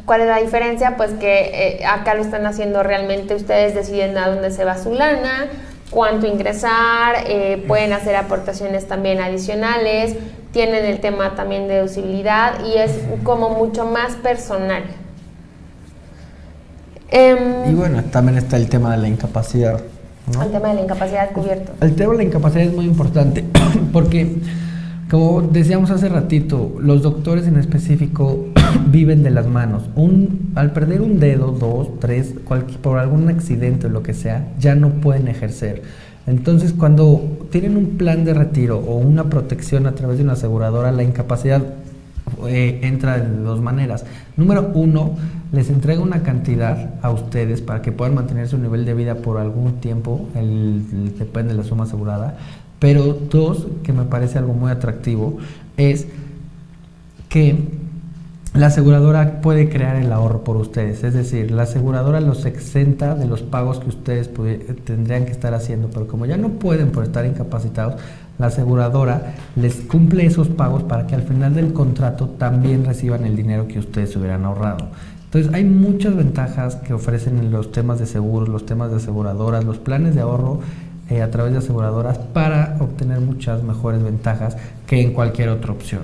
Speaker 3: ¿Cuál es la diferencia? Pues que acá lo están haciendo realmente, ustedes deciden a dónde se va su lana, cuánto ingresar, pueden hacer aportaciones también adicionales, tienen el tema también de deducibilidad y es como mucho más personal.
Speaker 2: Y bueno, también está el tema de la incapacidad, ¿no?
Speaker 3: El tema de la incapacidad cubierto.
Speaker 2: El tema de la incapacidad es muy importante porque, como decíamos hace ratito, los doctores en específico viven de las manos. Al perder un dedo, 2, 3, por algún accidente o lo que sea, ya no pueden ejercer. Entonces, cuando tienen un plan de retiro o una protección a través de una aseguradora, la incapacidad entra de dos maneras. Número 1, les entrega una cantidad a ustedes para que puedan mantener su nivel de vida por algún tiempo, depende de la suma asegurada. Pero 2, que me parece algo muy atractivo, es que la aseguradora puede crear el ahorro por ustedes, es decir, la aseguradora los exenta de los pagos que ustedes tendrían que estar haciendo, pero como ya no pueden por estar incapacitados, la aseguradora les cumple esos pagos para que al final del contrato también reciban el dinero que ustedes hubieran ahorrado. Entonces hay muchas ventajas que ofrecen los temas de seguros, los temas de aseguradoras, los planes de ahorro a través de aseguradoras para obtener muchas mejores ventajas que en cualquier otra opción,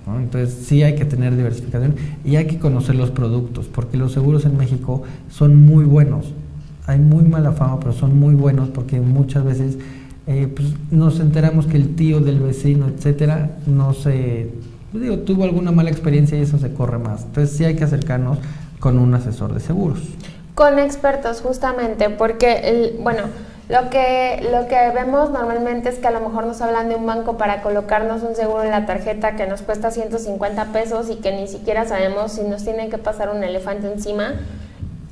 Speaker 2: ¿no? Entonces sí hay que tener diversificación y hay que conocer los productos, porque los seguros en México son muy buenos. Hay muy mala fama, pero son muy buenos porque muchas veces pues nos enteramos que el tío del vecino, etcétera, tuvo alguna mala experiencia y eso se corre más. Entonces sí hay que acercarnos con un asesor de seguros.
Speaker 3: Con expertos, justamente, porque lo que vemos normalmente es que a lo mejor nos hablan de un banco para colocarnos un seguro en la tarjeta que nos cuesta 150 pesos y que ni siquiera sabemos si nos tienen que pasar un elefante encima.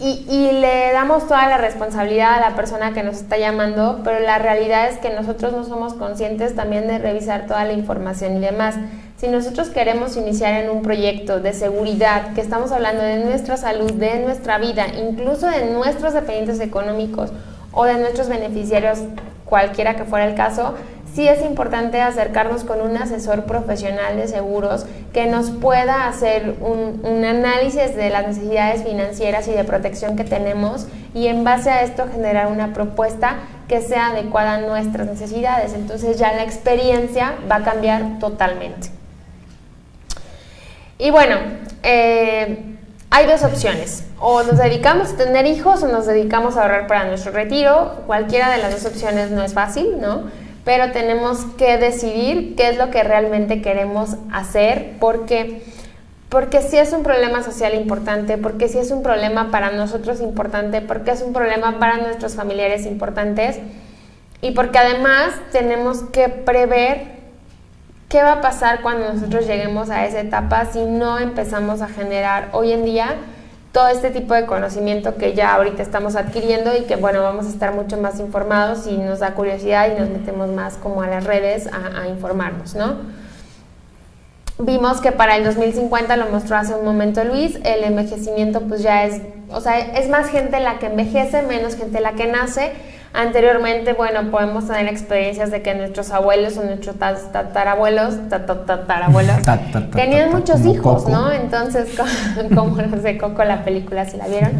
Speaker 3: Y le damos toda la responsabilidad a la persona que nos está llamando, pero la realidad es que nosotros no somos conscientes también de revisar toda la información y demás. Si nosotros queremos iniciar en un proyecto de seguridad, que estamos hablando de nuestra salud, de nuestra vida, incluso de nuestros dependientes económicos o de nuestros beneficiarios, cualquiera que fuera el caso, sí es importante acercarnos con un asesor profesional de seguros que nos pueda hacer un análisis de las necesidades financieras y de protección que tenemos y en base a esto generar una propuesta que sea adecuada a nuestras necesidades. Entonces ya la experiencia va a cambiar totalmente. Y bueno, hay dos opciones. O nos dedicamos a tener hijos o nos dedicamos a ahorrar para nuestro retiro. Cualquiera de las dos opciones no es fácil, ¿no? Pero tenemos que decidir qué es lo que realmente queremos hacer, porque sí es un problema social importante, porque sí es un problema para nosotros importante, porque es un problema para nuestros familiares importantes y porque además tenemos que prever qué va a pasar cuando nosotros lleguemos a esa etapa si no empezamos a generar hoy en día todo este tipo de conocimiento que ya ahorita estamos adquiriendo y que bueno, vamos a estar mucho más informados y nos da curiosidad y nos metemos más como a las redes a informarnos, ¿no? Vimos que para el 2050, lo mostró hace un momento Luis, el envejecimiento pues ya es más gente la que envejece, menos gente la que nace. Anteriormente, bueno, podemos tener experiencias de que nuestros abuelos o nuestros tatarabuelos tenían muchos hijos, ¿no? Entonces, como los de Coco, la película, si la vieron.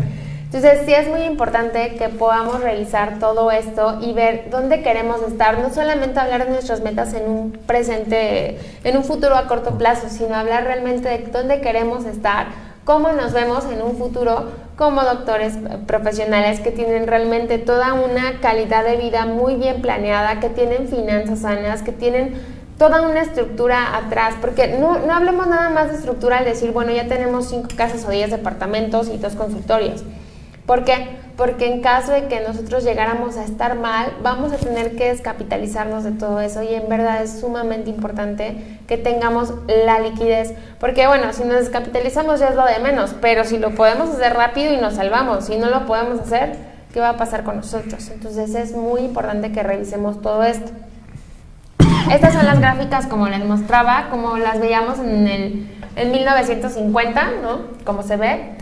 Speaker 3: Entonces, sí es muy importante que podamos revisar todo esto y ver dónde queremos estar, no solamente hablar de nuestras metas en un presente, en un futuro a corto plazo, sino hablar realmente de dónde queremos estar, cómo nos vemos en un futuro como doctores profesionales que tienen realmente toda una calidad de vida muy bien planeada, que tienen finanzas sanas, que tienen toda una estructura atrás, porque no hablemos nada más de estructura al decir, bueno, ya tenemos 5 casas o 10 departamentos y 2 consultorios. ¿Por qué? Porque en caso de que nosotros llegáramos a estar mal, vamos a tener que descapitalizarnos de todo eso y en verdad es sumamente importante que tengamos la liquidez, porque bueno, si nos descapitalizamos ya es lo de menos, pero si lo podemos hacer rápido y nos salvamos, si no lo podemos hacer, ¿qué va a pasar con nosotros? Entonces es muy importante que revisemos todo esto. Estas son las gráficas como les mostraba, como las veíamos en 1950, ¿no? Como se ve.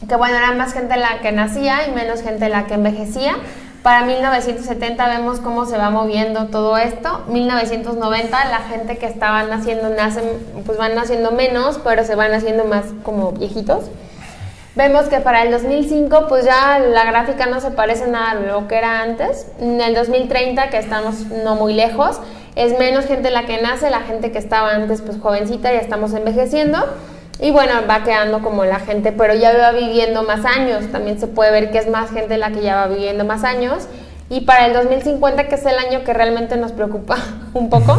Speaker 3: Que bueno, era más gente la que nacía y menos gente la que envejecía. Para 1970 vemos cómo se va moviendo todo esto. 1990 la gente que estaba naciendo pues van naciendo menos, pero se van haciendo más como viejitos. Vemos que para el 2005 pues ya la gráfica no se parece nada a lo que era antes. En el 2030, que estamos no muy lejos, es menos gente la que nace, la gente que estaba antes pues jovencita, ya estamos envejeciendo. Y bueno, va quedando como la gente, pero ya va viviendo más años. También se puede ver que es más gente la que ya va viviendo más años. Y para el 2050, que es el año que realmente nos preocupa un poco,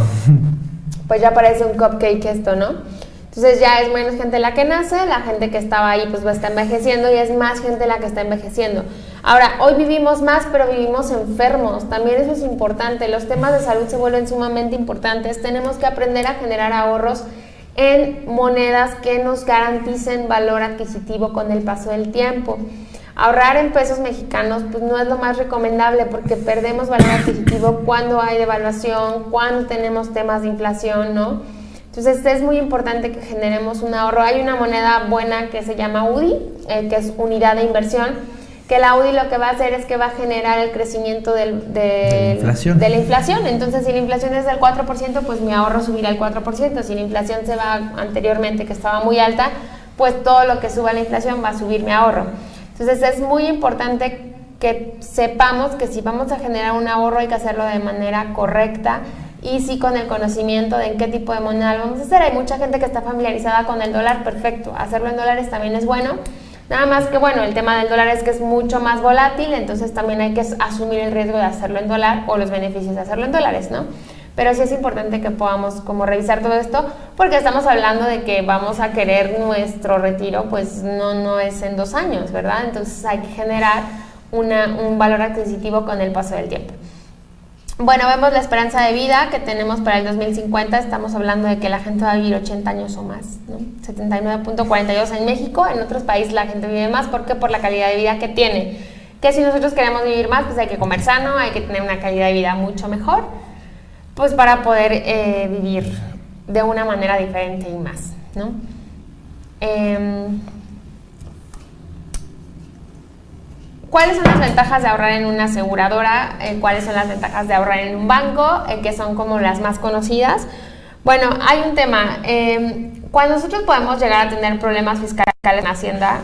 Speaker 3: pues ya parece un cupcake esto, ¿no? Entonces ya es menos gente la que nace, la gente que estaba ahí pues va a estar envejeciendo y es más gente la que está envejeciendo. Ahora, hoy vivimos más, pero vivimos enfermos. También eso es importante. Los temas de salud se vuelven sumamente importantes. Tenemos que aprender a generar ahorros en monedas que nos garanticen valor adquisitivo con el paso del tiempo. Ahorrar en pesos mexicanos pues no es lo más recomendable porque perdemos valor adquisitivo cuando hay devaluación, cuando tenemos temas de inflación, ¿no? Entonces es muy importante que generemos un ahorro. Hay una moneda buena que se llama UDI, que es unidad de inversión, que la UDI lo que va a hacer es que va a generar el crecimiento de la inflación. Entonces, si la inflación es del 4%, pues mi ahorro subirá al 4%. Si la inflación se va anteriormente, que estaba muy alta, pues todo lo que suba la inflación va a subir mi ahorro. Entonces, es muy importante que sepamos que si vamos a generar un ahorro hay que hacerlo de manera correcta y sí con el conocimiento de en qué tipo de moneda lo vamos a hacer. Hay mucha gente que está familiarizada con el dólar, perfecto. Hacerlo en dólares también es bueno. Nada más que, bueno, el tema del dólar es que es mucho más volátil, entonces también hay que asumir el riesgo de hacerlo en dólar o los beneficios de hacerlo en dólares, ¿no? Pero sí es importante que podamos como revisar todo esto, porque estamos hablando de que vamos a querer nuestro retiro, pues no es en 2 años, ¿verdad? Entonces hay que generar un valor adquisitivo con el paso del tiempo. Bueno, vemos la esperanza de vida que tenemos para el 2050, estamos hablando de que la gente va a vivir 80 años o más, ¿no? 79.42 en México, en otros países la gente vive más, ¿por qué? Por la calidad de vida que tiene. Que si nosotros queremos vivir más, pues hay que comer sano, hay que tener una calidad de vida mucho mejor, pues para poder vivir de una manera diferente y más, ¿no? ¿Cuáles son las ventajas de ahorrar en una aseguradora? ¿Cuáles son las ventajas de ahorrar en un banco? Que son como las más conocidas. Bueno, hay un tema. Cuando nosotros podemos llegar a tener problemas fiscales en Hacienda,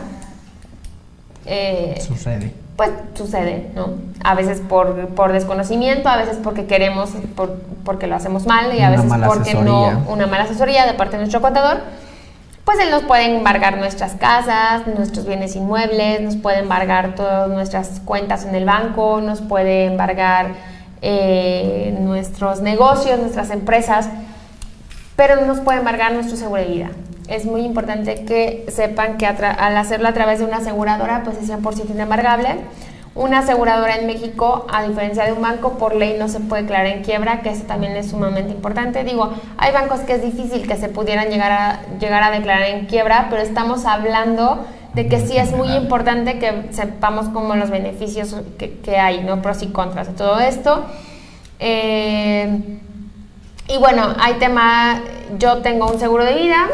Speaker 3: pues sucede, ¿no? A veces por desconocimiento, a veces porque queremos, porque lo hacemos mal y a veces porque una mala asesoría de parte de nuestro contador. Pues él nos puede embargar nuestras casas, nuestros bienes inmuebles, nos puede embargar todas nuestras cuentas en el banco, nos puede embargar nuestros negocios, nuestras empresas, pero no nos puede embargar nuestro seguro de vida. Es muy importante que sepan que al hacerlo a través de una aseguradora, pues es 100% inembargable. Una aseguradora en México, a diferencia de un banco, por ley no se puede declarar en quiebra, que eso también es sumamente importante. Digo, hay bancos que es difícil que se pudieran llegar a declarar en quiebra, pero estamos hablando de que sí es muy importante que sepamos como los beneficios que hay, ¿no? Pros y contras de todo esto. Y bueno, hay tema, yo tengo un seguro de vida,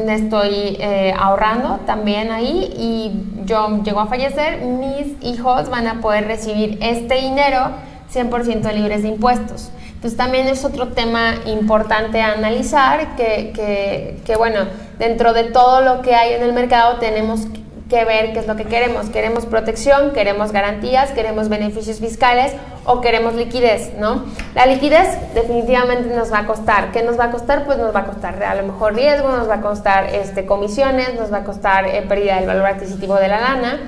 Speaker 3: estoy ahorrando también ahí y yo llego a fallecer, mis hijos van a poder recibir este dinero 100% libres de impuestos. Entonces también es otro tema importante a analizar que bueno, dentro de todo lo que hay en el mercado tenemos que ver qué es lo que queremos. ¿Queremos protección? ¿Queremos garantías? ¿Queremos beneficios fiscales? ¿O queremos liquidez? ¿No? La liquidez definitivamente nos va a costar. ¿Qué nos va a costar? Pues nos va a costar a lo mejor riesgo, nos va a costar comisiones, nos va a costar pérdida del valor adquisitivo de la lana.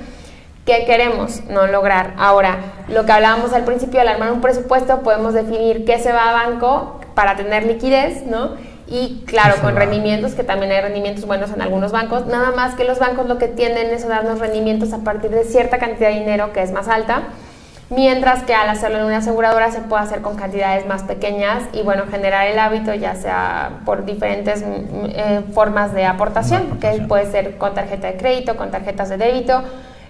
Speaker 3: ¿Qué queremos? No lograr. Ahora, lo que hablábamos al principio, al armar un presupuesto, podemos definir qué se va a banco para tener liquidez, ¿no? Y claro, con rendimientos, que también hay rendimientos buenos en algunos bancos, nada más que los bancos lo que tienden es a darnos rendimientos a partir de cierta cantidad de dinero que es más alta, mientras que al hacerlo en una aseguradora se puede hacer con cantidades más pequeñas y bueno, generar el hábito ya sea por diferentes formas de aportación, que puede ser con tarjeta de crédito, con tarjetas de débito,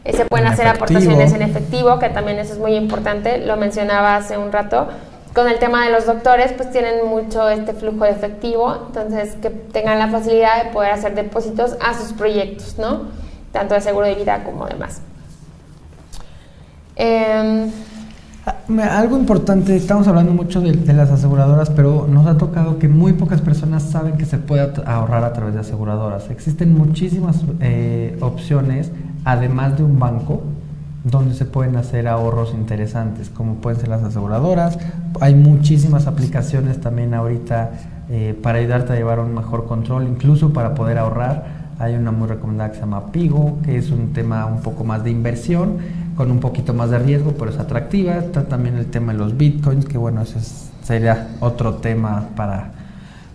Speaker 3: se pueden hacer aportaciones en efectivo, que también eso es muy importante, lo mencionaba hace un rato. Con el tema de los doctores, pues tienen mucho flujo de efectivo, entonces que tengan la facilidad de poder hacer depósitos a sus proyectos, ¿no? Tanto de seguro de vida como demás.
Speaker 2: Algo importante, estamos hablando mucho de las aseguradoras, pero nos ha tocado que muy pocas personas saben que se puede ahorrar a través de aseguradoras. Existen muchísimas opciones, además de un banco, donde se pueden hacer ahorros interesantes, como pueden ser las aseguradoras. Hay muchísimas aplicaciones también ahorita para ayudarte a llevar un mejor control, incluso para poder ahorrar. Hay una muy recomendada que se llama Pigo, que es un tema un poco más de inversión, con un poquito más de riesgo, pero es atractiva. Está también el tema de los bitcoins, que bueno, ese sería otro tema para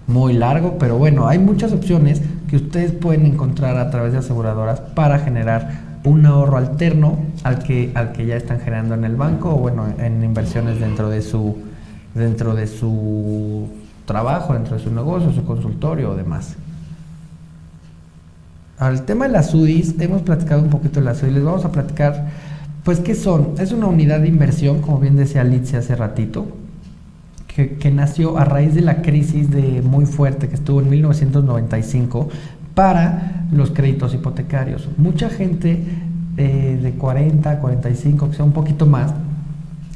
Speaker 2: muy largo, pero bueno, hay muchas opciones que ustedes pueden encontrar a través de aseguradoras para generar un ahorro alterno al que ya están generando en el banco, o bueno, en inversiones dentro de su trabajo, dentro de su negocio, su consultorio o demás. Al tema de las UDIs, hemos platicado un poquito de las UDIs, les vamos a platicar, pues, ¿qué son? Es una unidad de inversión, como bien decía Alicia hace ratito, que nació a raíz de la crisis muy fuerte que estuvo en 1995 para los créditos hipotecarios. Mucha gente de 40, 45, que sea un poquito más,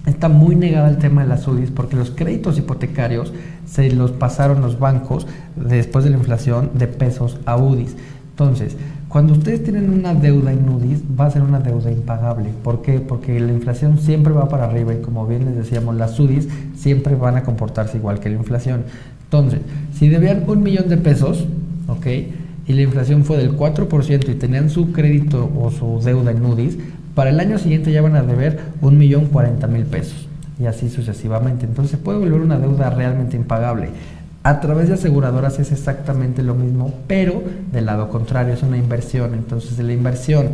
Speaker 2: está muy negada al tema de las UDIs, porque los créditos hipotecarios se los pasaron los bancos después de la inflación de pesos a UDIs. Entonces, cuando ustedes tienen una deuda en UDIs, va a ser una deuda impagable. ¿Por qué? Porque la inflación siempre va para arriba y, como bien les decíamos, las UDIs siempre van a comportarse igual que la inflación. Entonces, si debían 1 millón de pesos, ¿ok?, y la inflación fue del 4% y tenían su crédito o su deuda en UDIs, para el año siguiente ya van a deber 1.040.000 pesos, y así sucesivamente. Entonces se puede volver una deuda realmente impagable. A través de aseguradoras es exactamente lo mismo, pero del lado contrario, es una inversión. Entonces, de la inversión,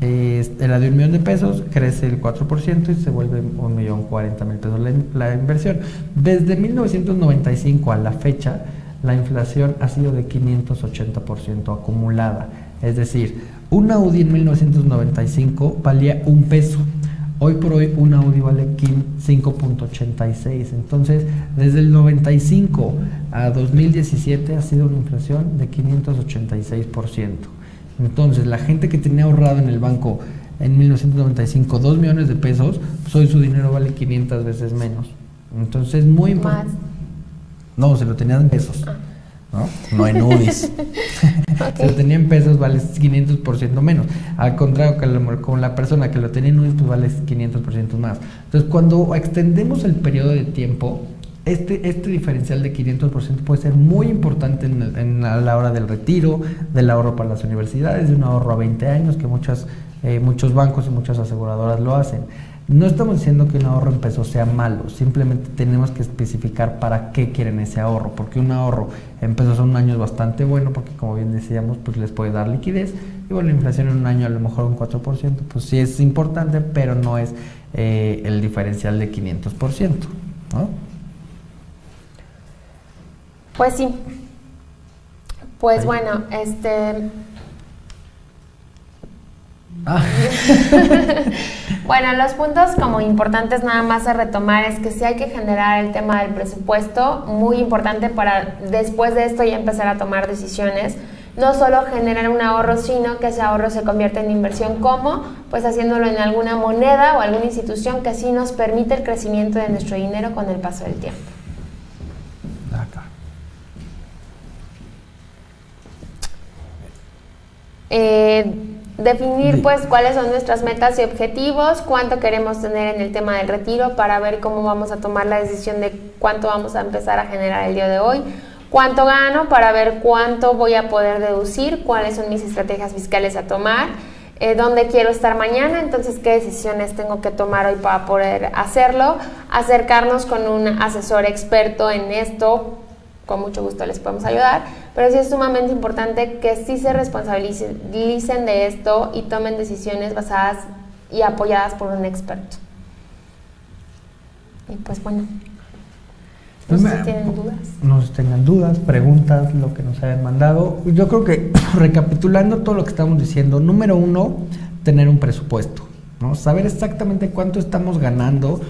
Speaker 2: la de 1 millón de pesos, crece el 4% y se vuelve 1.040.000 pesos la inversión. Desde 1995 a la fecha, la inflación ha sido de 580% acumulada. Es decir, una UDI en 1995 valía 1 peso. Hoy por hoy una UDI vale 5.86. Entonces, desde el 95 a 2017 ha sido una inflación de 586%. Entonces, la gente que tenía ahorrado en el banco en 1995 2 millones de pesos, pues hoy su dinero vale 500 veces menos. Entonces, es muy importante. No, se lo tenían en pesos, no en UDIs. Okay. Si lo tenía en pesos, vale 500% menos. Al contrario, que con la persona que lo tenía en UDIs, pues vale 500% más. Entonces, cuando extendemos el periodo de tiempo, este diferencial de 500% puede ser muy importante a la hora del retiro, del ahorro para las universidades, de un ahorro a 20 años, que muchos bancos y muchas aseguradoras lo hacen. No estamos diciendo que un ahorro en pesos sea malo, simplemente tenemos que especificar para qué quieren ese ahorro, porque un ahorro en pesos en un año es bastante bueno, porque, como bien decíamos, pues les puede dar liquidez, y bueno, la inflación en un año a lo mejor un 4%, pues sí es importante, pero no es el diferencial de 500%, ¿no?
Speaker 3: Pues sí. Pues ahí. Bueno, Bueno, los puntos como importantes nada más a retomar es que sí hay que generar el tema del presupuesto, muy importante para después de esto ya empezar a tomar decisiones. No solo generar un ahorro, sino que ese ahorro se convierta en inversión. ¿Cómo? Pues haciéndolo en alguna moneda o alguna institución que sí nos permite el crecimiento de nuestro dinero con el paso del tiempo. Definir pues cuáles son nuestras metas y objetivos, cuánto queremos tener en el tema del retiro para ver cómo vamos a tomar la decisión de cuánto vamos a empezar a generar el día de hoy, cuánto gano para ver cuánto voy a poder deducir, cuáles son mis estrategias fiscales a tomar, dónde quiero estar mañana, entonces qué decisiones tengo que tomar hoy para poder hacerlo, acercarnos con un asesor experto en esto. Con mucho gusto les podemos ayudar, pero sí es sumamente importante que sí se responsabilicen de esto y tomen decisiones basadas y apoyadas por un experto. Y pues bueno, no sé si tienen dudas. No sé si
Speaker 2: tengan dudas, preguntas, lo que nos hayan mandado. Yo creo que recapitulando todo lo que estamos diciendo, número 1, tener un presupuesto, ¿no? Saber exactamente cuánto estamos ganando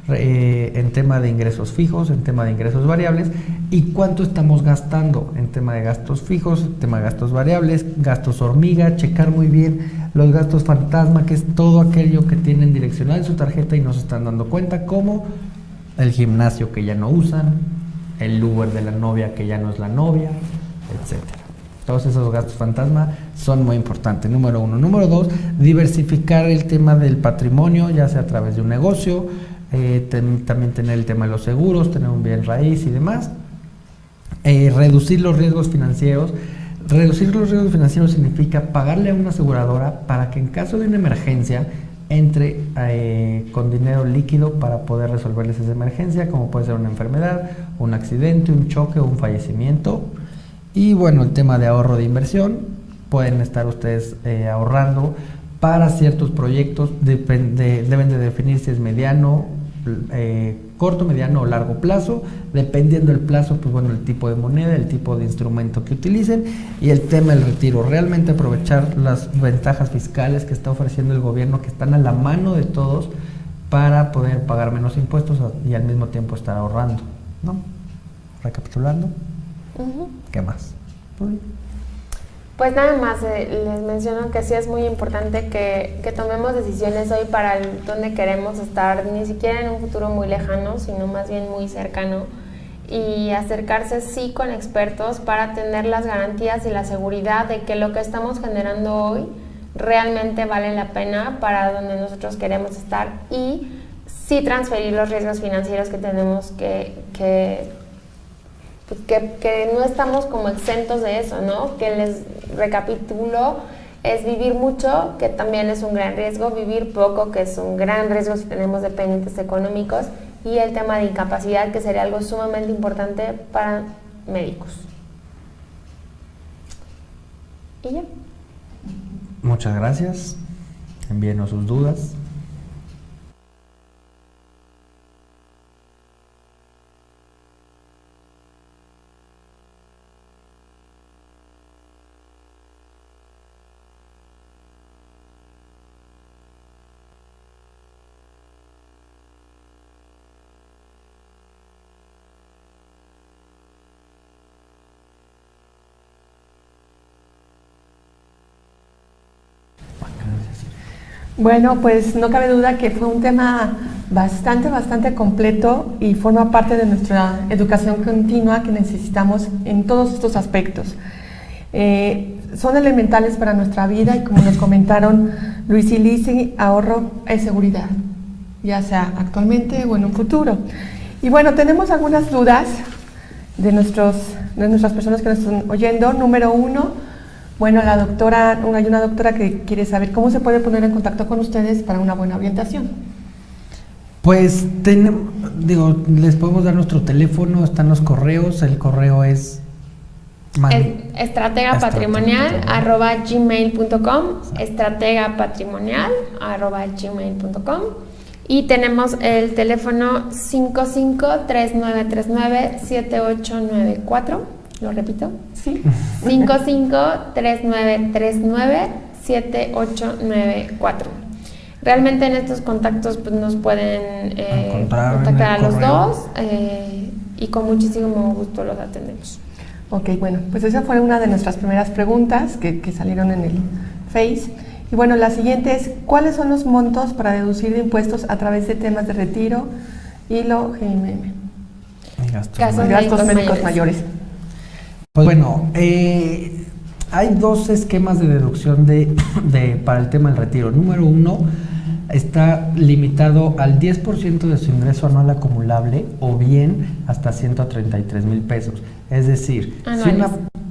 Speaker 2: en tema de ingresos fijos, en tema de ingresos variables, y cuánto estamos gastando en tema de gastos fijos, en tema de gastos variables, gastos hormiga, checar muy bien los gastos fantasma, que es todo aquello que tienen direccionado en su tarjeta y no se están dando cuenta, como el gimnasio que ya no usan, el Uber de la novia que ya no es la novia, etcétera. Todos esos gastos fantasma son muy importantes, número 1. Número 2, diversificar el tema del patrimonio, ya sea a través de un negocio, también tener el tema de los seguros, tener un bien raíz y demás. Reducir los riesgos financieros. Reducir los riesgos financieros significa pagarle a una aseguradora para que en caso de una emergencia entre con dinero líquido para poder resolverles esa emergencia, como puede ser una enfermedad, un accidente, un choque o un fallecimiento. Y bueno, el tema de ahorro de inversión, pueden estar ustedes ahorrando para ciertos proyectos, deben de definir si es mediano, corto, mediano o largo plazo, dependiendo del plazo, pues bueno, el tipo de moneda, el tipo de instrumento que utilicen, y el tema del retiro, realmente aprovechar las ventajas fiscales que está ofreciendo el gobierno, que están a la mano de todos para poder pagar menos impuestos y al mismo tiempo estar ahorrando, ¿no? Recapitulando. ¿Qué más?
Speaker 3: Pues nada más, les menciono que sí es muy importante que tomemos decisiones hoy para dónde queremos estar, ni siquiera en un futuro muy lejano, sino más bien muy cercano, y acercarse sí con expertos para tener las garantías y la seguridad de que lo que estamos generando hoy realmente vale la pena para donde nosotros queremos estar, y sí transferir los riesgos financieros que tenemos que no estamos como exentos de eso, ¿no? Que les recapitulo, es vivir mucho, que también es un gran riesgo, vivir poco, que es un gran riesgo si tenemos dependientes económicos, y el tema de incapacidad, que sería algo sumamente importante para médicos. Y ya.
Speaker 2: Muchas gracias. Envíenos sus dudas.
Speaker 1: Bueno, pues no cabe duda que fue un tema bastante completo y forma parte de nuestra educación continua que necesitamos en todos estos aspectos. Son elementales para nuestra vida y, como nos comentaron Luis y Lizzy, ahorro es seguridad, ya sea actualmente o en un futuro. Y bueno, tenemos algunas dudas de nuestras personas que nos están oyendo. Número 1, bueno, hay una doctora que quiere saber cómo se puede poner en contacto con ustedes para una buena orientación.
Speaker 2: Pues les podemos dar nuestro teléfono, están los correos, el correo es
Speaker 3: estrategapatrimonial@gmail.com, estrategapatrimonial@gmail.com, y tenemos el teléfono 55-3939-7894. ¿Lo repito?
Speaker 1: Sí.
Speaker 3: 55-3939-7894. Realmente en estos contactos pues, nos pueden contactar a los dos, y con muchísimo gusto los atendemos.
Speaker 1: Ok, bueno, pues esa fue una de nuestras primeras preguntas que salieron en el Face. Y bueno, la siguiente es, ¿cuáles son los montos para deducir de impuestos a través de temas de retiro, hilo, GMM? Gastos médicos mayores.
Speaker 2: Pues bueno, hay dos esquemas de deducción para el tema del retiro. Número 1, está limitado al 10% de su ingreso anual acumulable, o bien hasta 133,000 pesos. Es decir,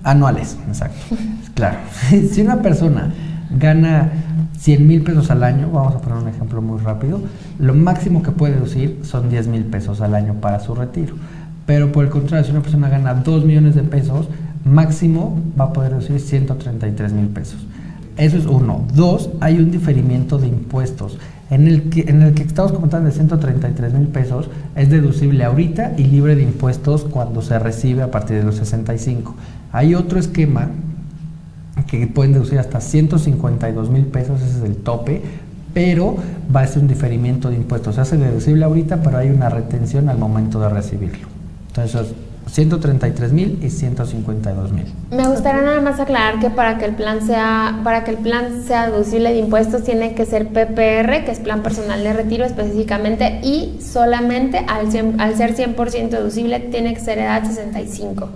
Speaker 2: anuales, exacto. Claro. Si una persona gana 100,000 pesos al año, vamos a poner un ejemplo muy rápido, lo máximo que puede deducir son 10,000 pesos al año para su retiro. Pero por el contrario, si una persona gana 2 millones de pesos, máximo va a poder deducir 133,000 pesos. Eso es 1. 2, hay un diferimiento de impuestos. En el que estamos comentando de 133,000 pesos, es deducible ahorita y libre de impuestos cuando se recibe a partir de los 65. Hay otro esquema que pueden deducir hasta 152,000 pesos, ese es el tope, pero va a ser un diferimiento de impuestos. Se hace deducible ahorita, pero hay una retención al momento de recibirlo. Entonces, 133,000 y 152,000.
Speaker 3: Me gustaría nada más aclarar que para que el plan sea deducible de impuestos tiene que ser PPR, que es Plan Personal de Retiro específicamente, y solamente al ser 100% deducible tiene que ser edad 65.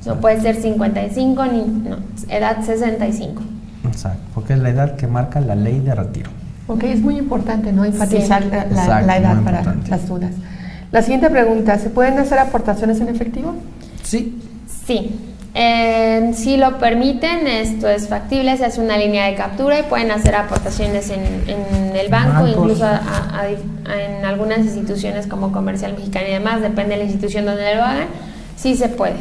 Speaker 3: No puede ser 55 no, edad 65.
Speaker 2: Exacto, porque es la edad que marca la ley de retiro.
Speaker 1: Ok, es muy importante, ¿no? Enfatizar
Speaker 3: Sí.
Speaker 1: la edad para
Speaker 2: importante.
Speaker 1: las dudas. La siguiente pregunta, ¿se pueden hacer aportaciones en efectivo?
Speaker 2: Sí.
Speaker 3: Sí, si lo permiten, esto es factible, se hace una línea de captura y pueden hacer aportaciones en el banco,
Speaker 2: Bancos.
Speaker 3: incluso en algunas instituciones como Comercial Mexicana y demás, depende de la institución donde lo hagan, sí se puede.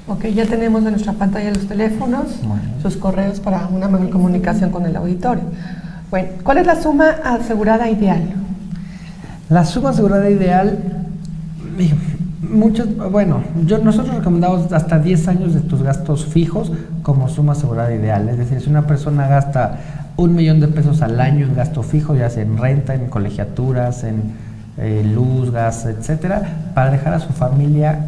Speaker 1: Ok, ya tenemos en nuestra pantalla los teléfonos,
Speaker 2: Bueno.
Speaker 1: sus correos para una mejor comunicación con el auditorio. Bueno, ¿cuál es la suma asegurada ideal?
Speaker 2: La suma asegurada ideal, nosotros recomendamos hasta 10 años de tus gastos fijos como suma asegurada ideal. Es decir, si una persona gasta $1,000,000 al año en gasto fijo, ya sea en renta, en colegiaturas, en luz, gas, etcétera, para dejar a su familia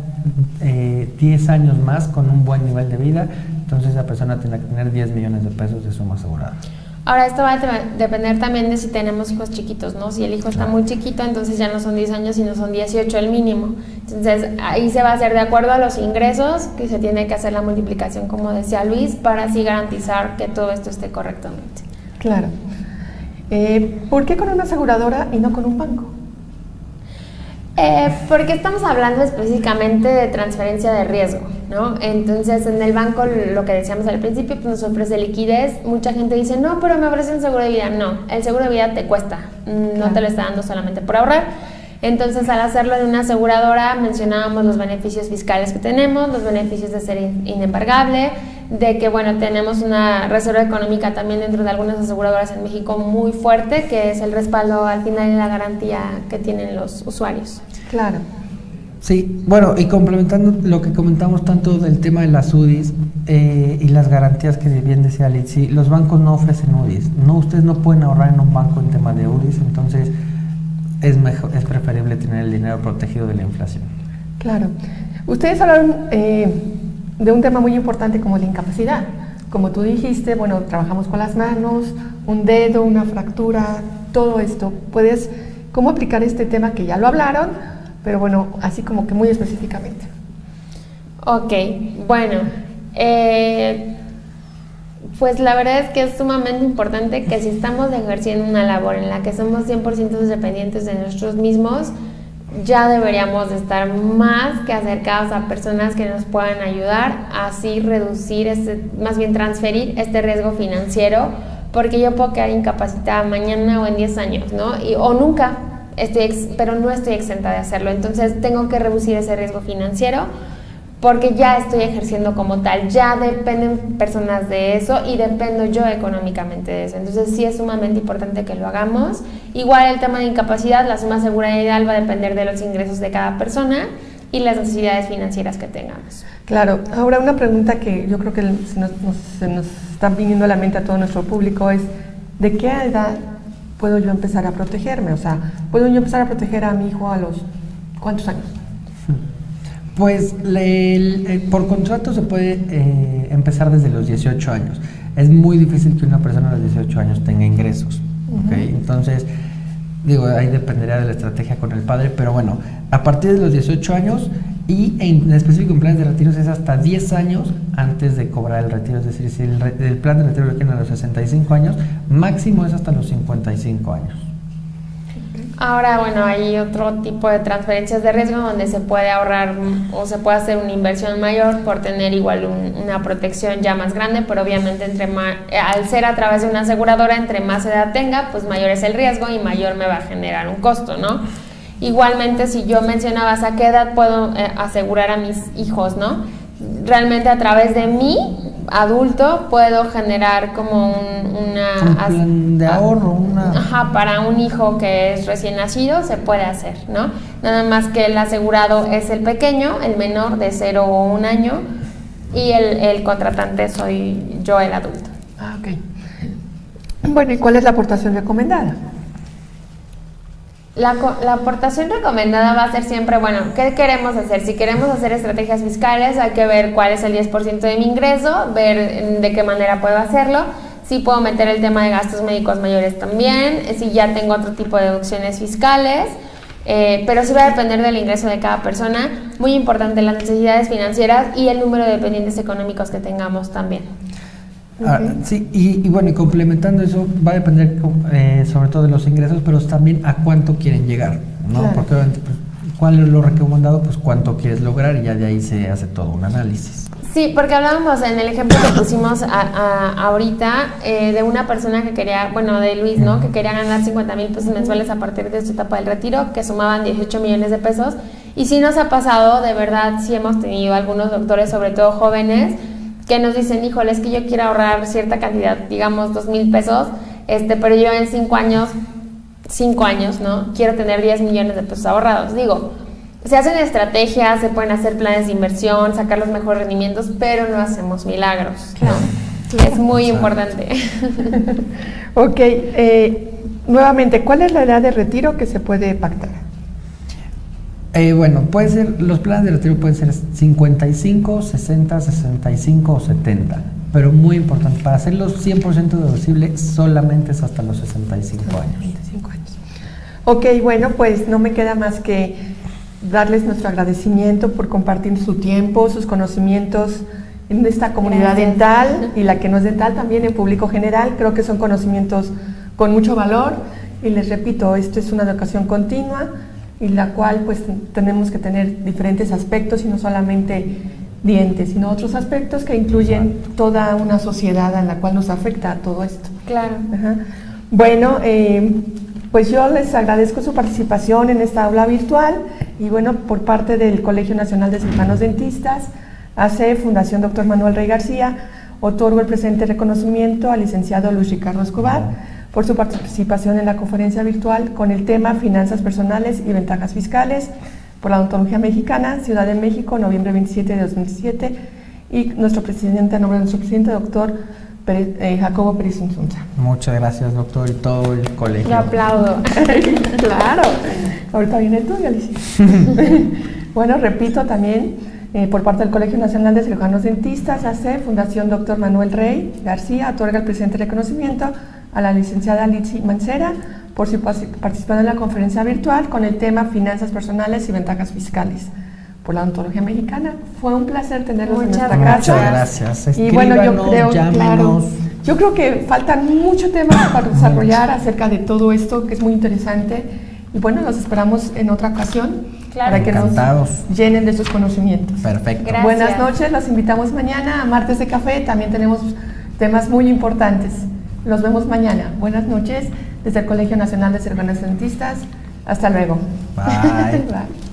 Speaker 2: 10 años más con un buen nivel de vida, entonces esa persona tendrá que tener $10,000,000 de suma asegurada.
Speaker 3: Ahora, esto va a depender también de si tenemos hijos chiquitos, ¿no? Si el hijo está muy chiquito, entonces ya no son 10 años, sino son 18 el mínimo. Entonces, ahí se va a hacer de acuerdo a los ingresos, que se tiene que hacer la multiplicación, como decía Luis, para así garantizar que todo esto esté correctamente.
Speaker 1: Claro. ¿Por qué con una aseguradora y no con un banco?
Speaker 3: Porque estamos hablando específicamente de transferencia de riesgo, ¿no? Entonces, en el banco, lo que decíamos al principio, pues nos ofrece liquidez. Mucha gente dice, no, pero me ofrecen seguro de vida. No, el seguro de vida te cuesta, no te lo está dando solamente por ahorrar. Entonces, al hacerlo de una aseguradora, mencionábamos los beneficios fiscales que tenemos, los beneficios de ser inembargable, de que, bueno, tenemos una reserva económica también dentro de algunas aseguradoras en México muy fuerte, que es el respaldo al final y la garantía que tienen los usuarios.
Speaker 1: Claro.
Speaker 2: Sí, bueno, y complementando lo que comentamos tanto del tema de las UDIs y las garantías que bien decía Litsi, los bancos no ofrecen UDIs. No, ustedes no pueden ahorrar en un banco en tema de UDIs, entonces es preferible tener el dinero protegido de la inflación.
Speaker 1: Claro. Ustedes hablaron de un tema muy importante como la incapacidad. Como tú dijiste, bueno, trabajamos con las manos, un dedo, una fractura, todo esto. ¿Cómo aplicar este tema que ya lo hablaron, pero bueno, así como que muy específicamente?
Speaker 3: Ok, bueno, pues la verdad es que es sumamente importante que si estamos ejerciendo una labor en la que somos 100% dependientes de nosotros mismos, ya deberíamos de estar más que acercados a personas que nos puedan ayudar a así reducir, más bien transferir este riesgo financiero, porque yo puedo quedar incapacitada mañana o en 10 años, ¿no? O nunca, pero no estoy exenta de hacerlo. Entonces tengo que reducir ese riesgo financiero porque ya estoy ejerciendo como tal, ya dependen personas de eso y dependo yo económicamente de eso. Entonces sí es sumamente importante que lo hagamos. Igual el tema de incapacidad, la suma asegurada ideal va a depender de los ingresos de cada persona y las necesidades financieras que tengamos.
Speaker 1: Claro, ahora una pregunta que yo creo que se nos está viniendo a la mente a todo nuestro público es, ¿de qué edad puedo yo empezar a protegerme? O sea, ¿puedo yo empezar a proteger a mi hijo a los cuántos años?
Speaker 2: Pues por contrato se puede empezar desde los 18 años. Es muy difícil que una persona a los 18 años tenga ingresos. ¿Okay? Entonces, ahí dependería de la estrategia con el padre, pero bueno, a partir de los 18 años y en específico en planes de retiros es hasta 10 años antes de cobrar el retiro. Es decir, si el plan de retiro lo quieren a los 65 años, máximo es hasta los 55 años.
Speaker 3: Ahora, bueno, hay otro tipo de transferencias de riesgo donde se puede ahorrar o se puede hacer una inversión mayor por tener igual una protección ya más grande, pero obviamente al ser a través de una aseguradora, entre más edad tenga, pues mayor es el riesgo y mayor me va a generar un costo, ¿no? Igualmente, si yo mencionabas a qué edad puedo asegurar a mis hijos, ¿no? Realmente a través de mí, adulto, puedo generar como un
Speaker 2: plan de ahorro,
Speaker 3: para un hijo que es recién nacido se puede hacer, ¿no? Nada más que el asegurado es el pequeño, el menor de 0 o 1 año, y el contratante soy yo, el adulto.
Speaker 1: Ah, ok. Bueno, ¿y cuál es la aportación recomendada?
Speaker 3: La aportación recomendada va a ser siempre, bueno, ¿qué queremos hacer? Si queremos hacer estrategias fiscales, hay que ver cuál es el 10% de mi ingreso, ver de qué manera puedo hacerlo. Si puedo meter el tema de gastos médicos mayores también, si ya tengo otro tipo de deducciones fiscales. pero sí va a depender del ingreso de cada persona. Muy importante las necesidades financieras y el número de dependientes económicos que tengamos también.
Speaker 2: Sí, y bueno, y complementando eso, va a depender sobre todo de los ingresos, pero también a cuánto quieren llegar, ¿no?
Speaker 1: Claro.
Speaker 2: Porque obviamente, pues, ¿cuál es lo recomendado? Pues cuánto quieres lograr y ya de ahí se hace todo un análisis.
Speaker 3: Sí, porque hablábamos en el ejemplo que pusimos ahorita de una persona que quería, bueno, de Luis, ¿no? Que quería ganar 50,000 pesos mensuales a partir de su etapa del retiro, que sumaban 18 millones de pesos. Y sí nos ha pasado, de verdad, sí hemos tenido algunos doctores, sobre todo jóvenes, que nos dicen, híjole, es que yo quiero ahorrar cierta cantidad, digamos 2,000 pesos, pero yo en 5 años, ¿no? Quiero tener 10 millones de pesos ahorrados. Digo, se hacen estrategias, se pueden hacer planes de inversión, sacar los mejores rendimientos, pero no hacemos milagros, ¿no?
Speaker 1: Claro.
Speaker 3: Es muy importante.
Speaker 1: Ok, nuevamente, ¿cuál es la edad de retiro que se puede pactar?
Speaker 2: Bueno, puede ser, los planes de retiro pueden ser 55, 60, 65 o 70, pero muy importante, para hacerlos 100% deducible solamente es hasta los 65 años.
Speaker 1: 25 años. Ok, bueno, pues no me queda más que darles nuestro agradecimiento por compartir su tiempo, sus conocimientos en esta comunidad
Speaker 3: Gracias.
Speaker 1: dental y la que no es dental también en público general. Creo que son conocimientos con mucho valor y les repito, esto es una educación continua y la cual pues tenemos que tener diferentes aspectos y no solamente dientes, sino otros aspectos que incluyen toda una sociedad a la cual nos afecta todo esto.
Speaker 3: Claro.
Speaker 1: Ajá. Bueno, pues yo les agradezco su participación en esta aula virtual y bueno, por parte del Colegio Nacional de Cirujanos Dentistas, AC, Fundación Dr. Manuel Rey García, otorgo el presente reconocimiento al licenciado Luis Ricardo Escobar por su participación en la conferencia virtual con el tema Finanzas Personales y Ventajas Fiscales por la Odontología Mexicana, Ciudad de México, noviembre 27 de 2007, y nuestro presidente, a nombre de nuestro presidente, doctor Jacobo Pérez Insunza.
Speaker 2: Muchas gracias, doctor, y todo el colegio.
Speaker 3: Lo aplaudo.
Speaker 1: Claro, ahorita viene tú, Alicia. Bueno, repito también, por parte del Colegio Nacional de Cirujanos Dentistas, AC, Fundación Dr. Manuel Rey García, otorga el presente reconocimiento a la licenciada Litsi Mancera por su participación en la conferencia virtual con el tema Finanzas Personales y Ventajas Fiscales por la Odontología Mexicana. Fue un placer tenerlos en nuestra casa.
Speaker 2: Muchas gracias.
Speaker 1: Y bueno, yo creo,
Speaker 2: llámenos.
Speaker 1: claro, yo creo que faltan muchos temas para desarrollar acerca de todo esto, que es muy interesante. Y bueno, los esperamos en otra ocasión
Speaker 3: Claro.
Speaker 1: para que
Speaker 2: Encantados.
Speaker 1: nos llenen de sus conocimientos.
Speaker 2: Perfecto.
Speaker 3: Gracias.
Speaker 1: Buenas noches, los invitamos mañana a Martes de Café. También tenemos temas muy importantes. Los vemos mañana. Buenas noches desde el Colegio Nacional de Cirujanos Dentistas. Hasta luego.
Speaker 2: Bye.
Speaker 1: Bye.